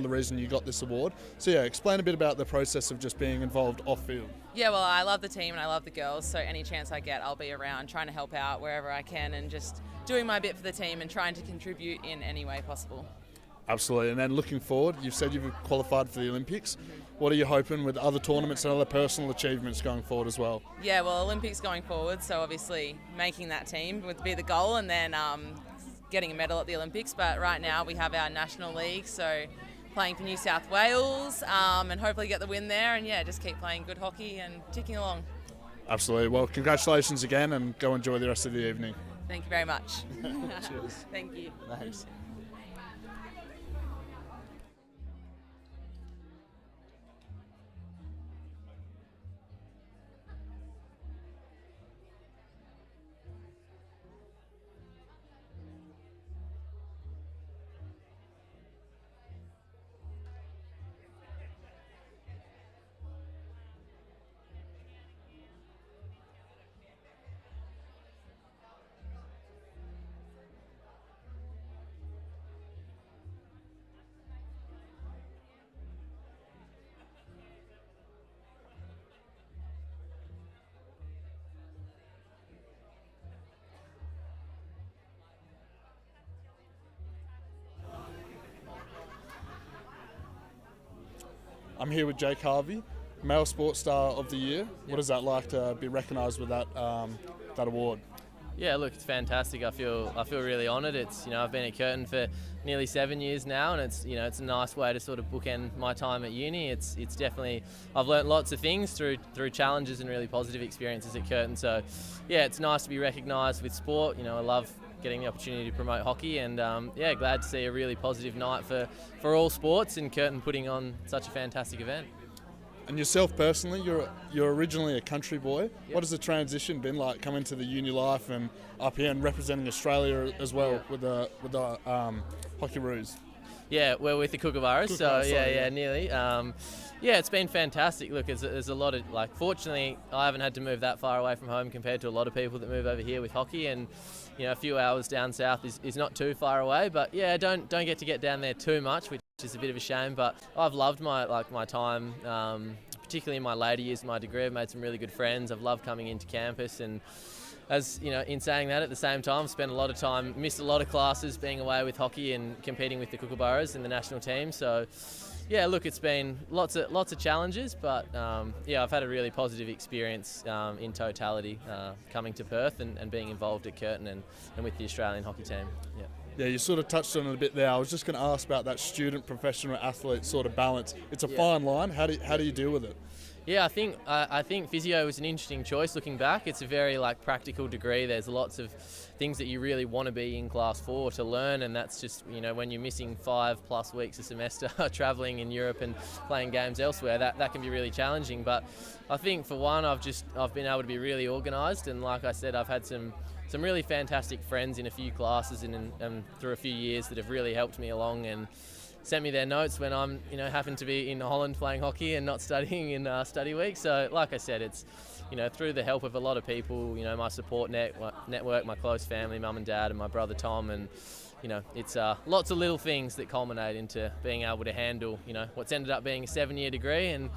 reason you got this award. So yeah, explain a bit about the process of just being involved off field. Yeah, well, I love the team and I love the girls, so any chance I get, I'll be around trying to help out wherever I can and just doing my bit for the team and trying to contribute in any way possible. Absolutely. And then looking forward, you've said you've qualified for the Olympics. What are you hoping with other tournaments and other personal achievements going forward as well? Yeah, well, Olympics going forward, so obviously making that team would be the goal, and then getting a medal at the Olympics. But right now we have our national league, so playing for New South Wales and hopefully get the win there, and yeah, just keep playing good hockey and ticking along. Absolutely. Well, congratulations again, and go enjoy the rest of the evening. Thank you very much. Cheers. Thank you. Thanks. I'm here with Jake Harvey, Male Sports Star of the Year. What is that like to be recognised with that award? Yeah, look, it's fantastic. I feel really honoured. It's I've been at Curtin for nearly 7 years now, and it's it's a nice way to sort of bookend my time at uni. It's definitely, I've learnt lots of things through challenges and really positive experiences at Curtin. So yeah, it's nice to be recognised with sport. I love getting the opportunity to promote hockey, and yeah, glad to see a really positive night for all sports and Curtin putting on such a fantastic event. And yourself personally, you're originally a country boy. Yep. What has the transition been like coming to the uni life and up here and representing Australia as well with the Hockeyroos? Yeah, we're with the Kookaburras, so yeah, nearly. Yeah, it's been fantastic. Look, there's a lot of, fortunately, I haven't had to move that far away from home compared to a lot of people that move over here with hockey, and a few hours down south is not too far away. But yeah, don't get down there too much, which is a bit of a shame. But I've loved my time, particularly in my later years of my degree. I've made some really good friends. I've loved coming into campus, and as in saying that, at the same time, spent a lot of time, missed a lot of classes being away with hockey and competing with the Kookaburras in the national team. So yeah, look, it's been lots of challenges, but yeah, I've had a really positive experience in totality coming to Perth and being involved at Curtin and with the Australian hockey team. Yeah. Yeah, you sort of touched on it a bit there. I was just going to ask about that student professional athlete sort of balance. It's a fine line. How do you deal with it? Yeah, I think physio was an interesting choice looking back. It's a very practical degree. There's lots of things that you really want to be in class for to learn, and that's just when you're missing 5+ weeks a semester travelling in Europe and playing games elsewhere, that can be really challenging. But I think for one, I've been able to be really organised, and like I said, I've had some really fantastic friends in a few classes and through a few years that have really helped me along and sent me their notes when I'm happen to be in Holland playing hockey and not studying in study week. So like I said, it's through the help of a lot of people, my support network, my close family, mum and dad and my brother Tom, and it's lots of little things that culminate into being able to handle what's ended up being a 7-year degree and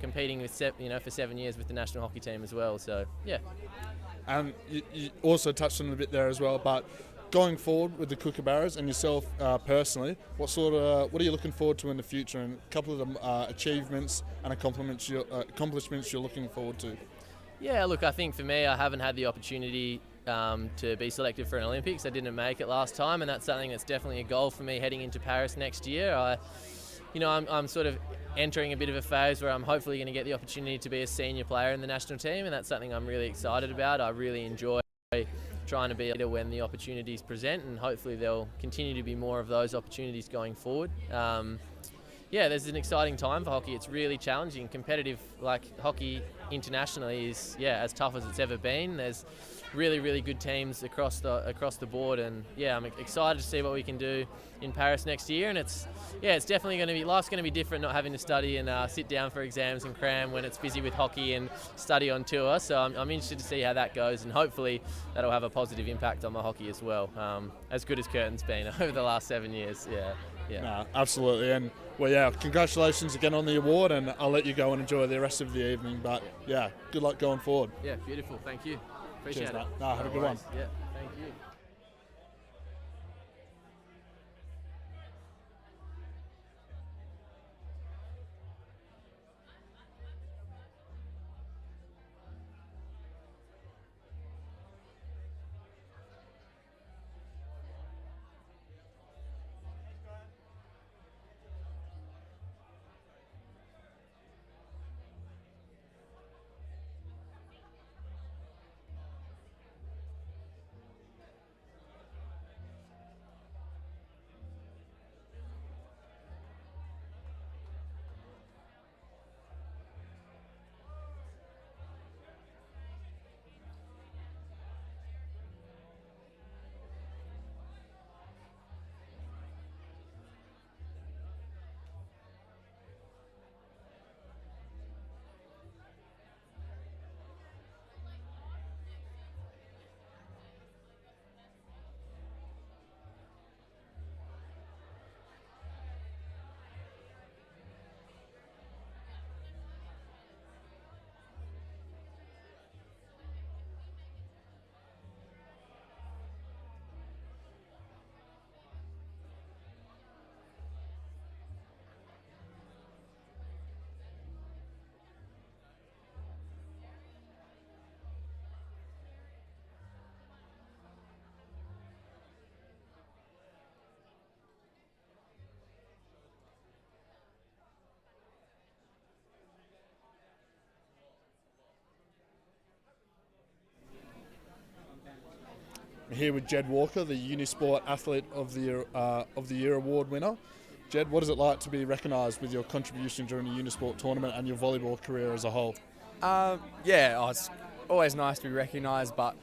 competing with for 7 years with the national hockey team as well. So yeah. And you also touched on it a bit there as well, but going forward with the Kookaburras and yourself personally, what are you looking forward to in the future, and a couple of the achievements and accomplishments you're looking forward to? Yeah, look, I think for me, I haven't had the opportunity to be selected for an Olympics. I didn't make it last time, and that's something that's definitely a goal for me heading into Paris next year. I'm sort of entering a bit of a phase where I'm hopefully going to get the opportunity to be a senior player in the national team, and that's something I'm really excited about. I really enjoy trying to be a leader when the opportunities present, and hopefully there'll continue to be more of those opportunities going forward. yeah, there's an exciting time for hockey. It's really challenging, competitive. Like hockey internationally is as tough as it's ever been. There's really good teams across the board, and I'm excited to see what we can do in Paris next year. And it's definitely going to be, life's going to be different not having to study and sit down for exams and cram when it's busy with hockey and study on tour. So I'm interested to see how that goes, and hopefully that'll have a positive impact on my hockey as well. As good as Curtin's been over the last 7 years. No, absolutely. And congratulations again on the award, and I'll let you go and enjoy the rest of the evening. But good luck going forward. Yeah, beautiful. Thank you. Appreciate Cheers, it. mate. No, have a good one. Yeah, thank you. I'm here with Jed Walker, the UniSport Athlete of the Year award winner. Jed, what is it like to be recognised with your contribution during the UniSport tournament and your volleyball career as a whole? It's always nice to be recognised, but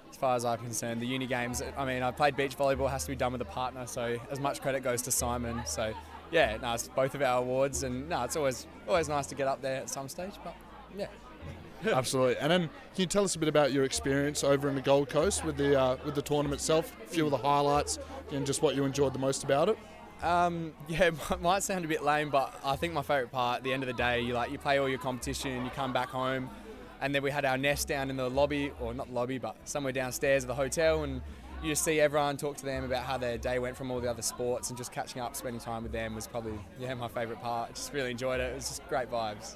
as far as I'm concerned, the uni games, I played beach volleyball, has to be done with a partner, so as much credit goes to Simon. So it's both of our awards, and it's always nice to get up there at some stage, but Absolutely. And then can you tell us a bit about your experience over in the Gold Coast with the tournament itself, a few of the highlights and just what you enjoyed the most about it? It might sound a bit lame, but I think my favourite part, at the end of the day, you play all your competition, you come back home, and then we had our nest down in the lobby, or not lobby, but somewhere downstairs of the hotel, and you just see everyone, talk to them about how their day went from all the other sports, and just catching up, spending time with them was probably my favourite part. Just really enjoyed it. It was just great vibes.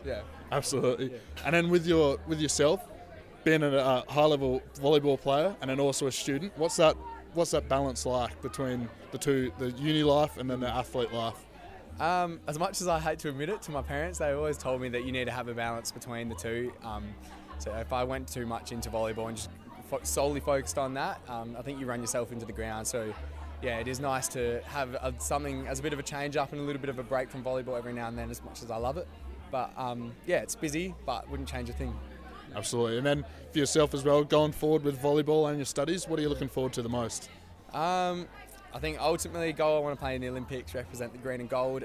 Absolutely. And then with yourself, being a high-level volleyball player and then also a student, what's that balance like between the two, the uni life and then the athlete life? As much as I hate to admit it to my parents, they always told me that you need to have a balance between the two. So if I went too much into volleyball and just solely focused on that, I think you run yourself into the ground. So it is nice to have something as a bit of a change up and a little bit of a break from volleyball every now and then, as much as I love it. But it's busy, but wouldn't change a thing. Absolutely. And then for yourself as well, going forward with volleyball and your studies, what are you looking forward to the most? I think ultimately goal, I want to play in the Olympics, represent the green and gold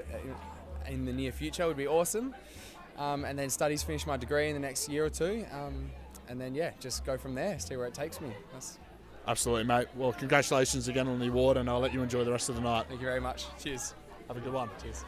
in the near future would be awesome. And then studies, finish my degree in the next year or two. And then just go from there, see where it takes me. Absolutely, mate. Well, congratulations again on the award, and I'll let you enjoy the rest of the night. Thank you very much. Cheers. Have a good one. Cheers.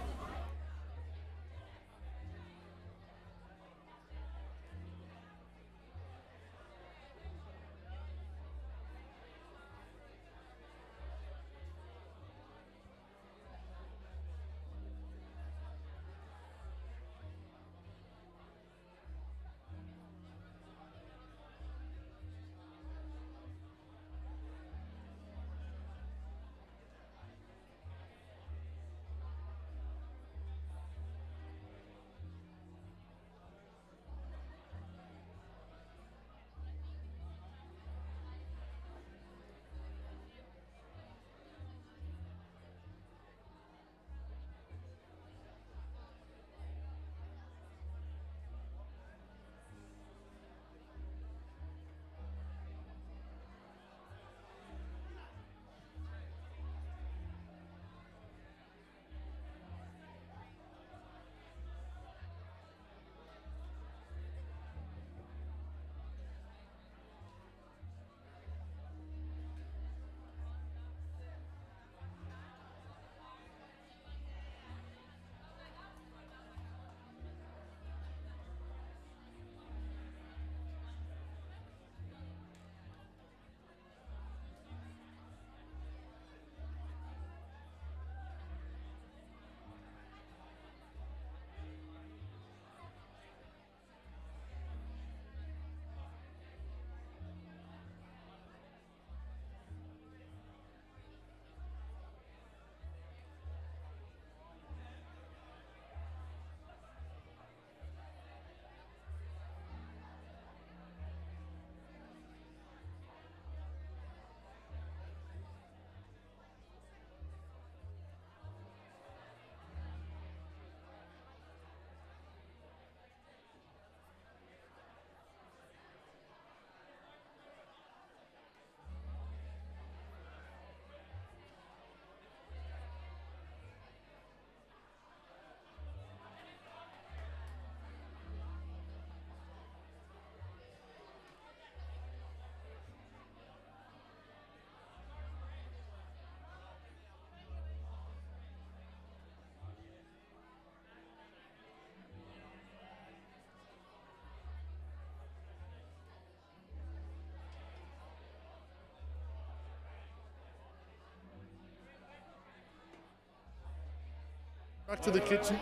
Back to the kitchen.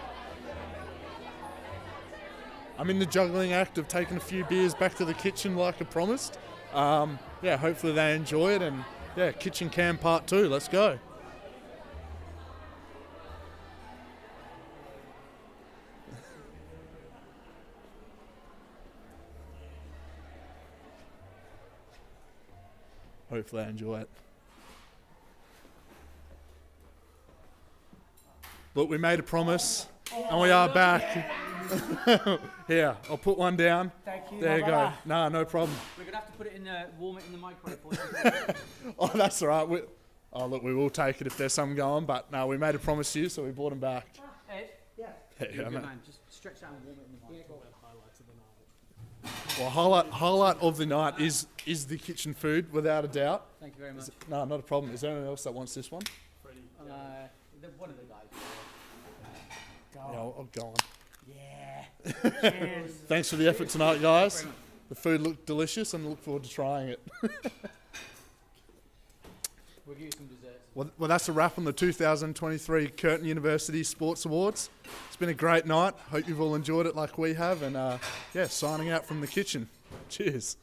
I'm in the juggling act of taking a few beers back to the kitchen like I promised. Yeah, hopefully they enjoy it, and yeah, kitchen cam part 2, let's go. Hopefully I enjoy it. Look, we made a promise, and we are back. Here, I'll put one down. Thank you. There you go. Nah, no problem. We're going to have to put it in warm it in the microwave for you. Oh, that's all right. Oh, look, we will take it if there's some going, but no, we made a promise to you, so we brought them back. Ed? Yeah. Yeah, You're a good mate. man. Just stretch out and warm it in the microwave. Well, highlight of the night is the kitchen food, without a doubt. Thank you very much. No, not a problem. Is there anyone else that wants this one? One of the guys. Yeah, I'll go on. Yeah. Cheers. Thanks for the effort tonight, guys. The food looked delicious, and I look forward to trying it. We'll give you some desserts. Well, that's a wrap on the 2023 Curtin University Sports Awards. It's been a great night. Hope you've all enjoyed it like we have. And yeah, signing out from the kitchen. Cheers.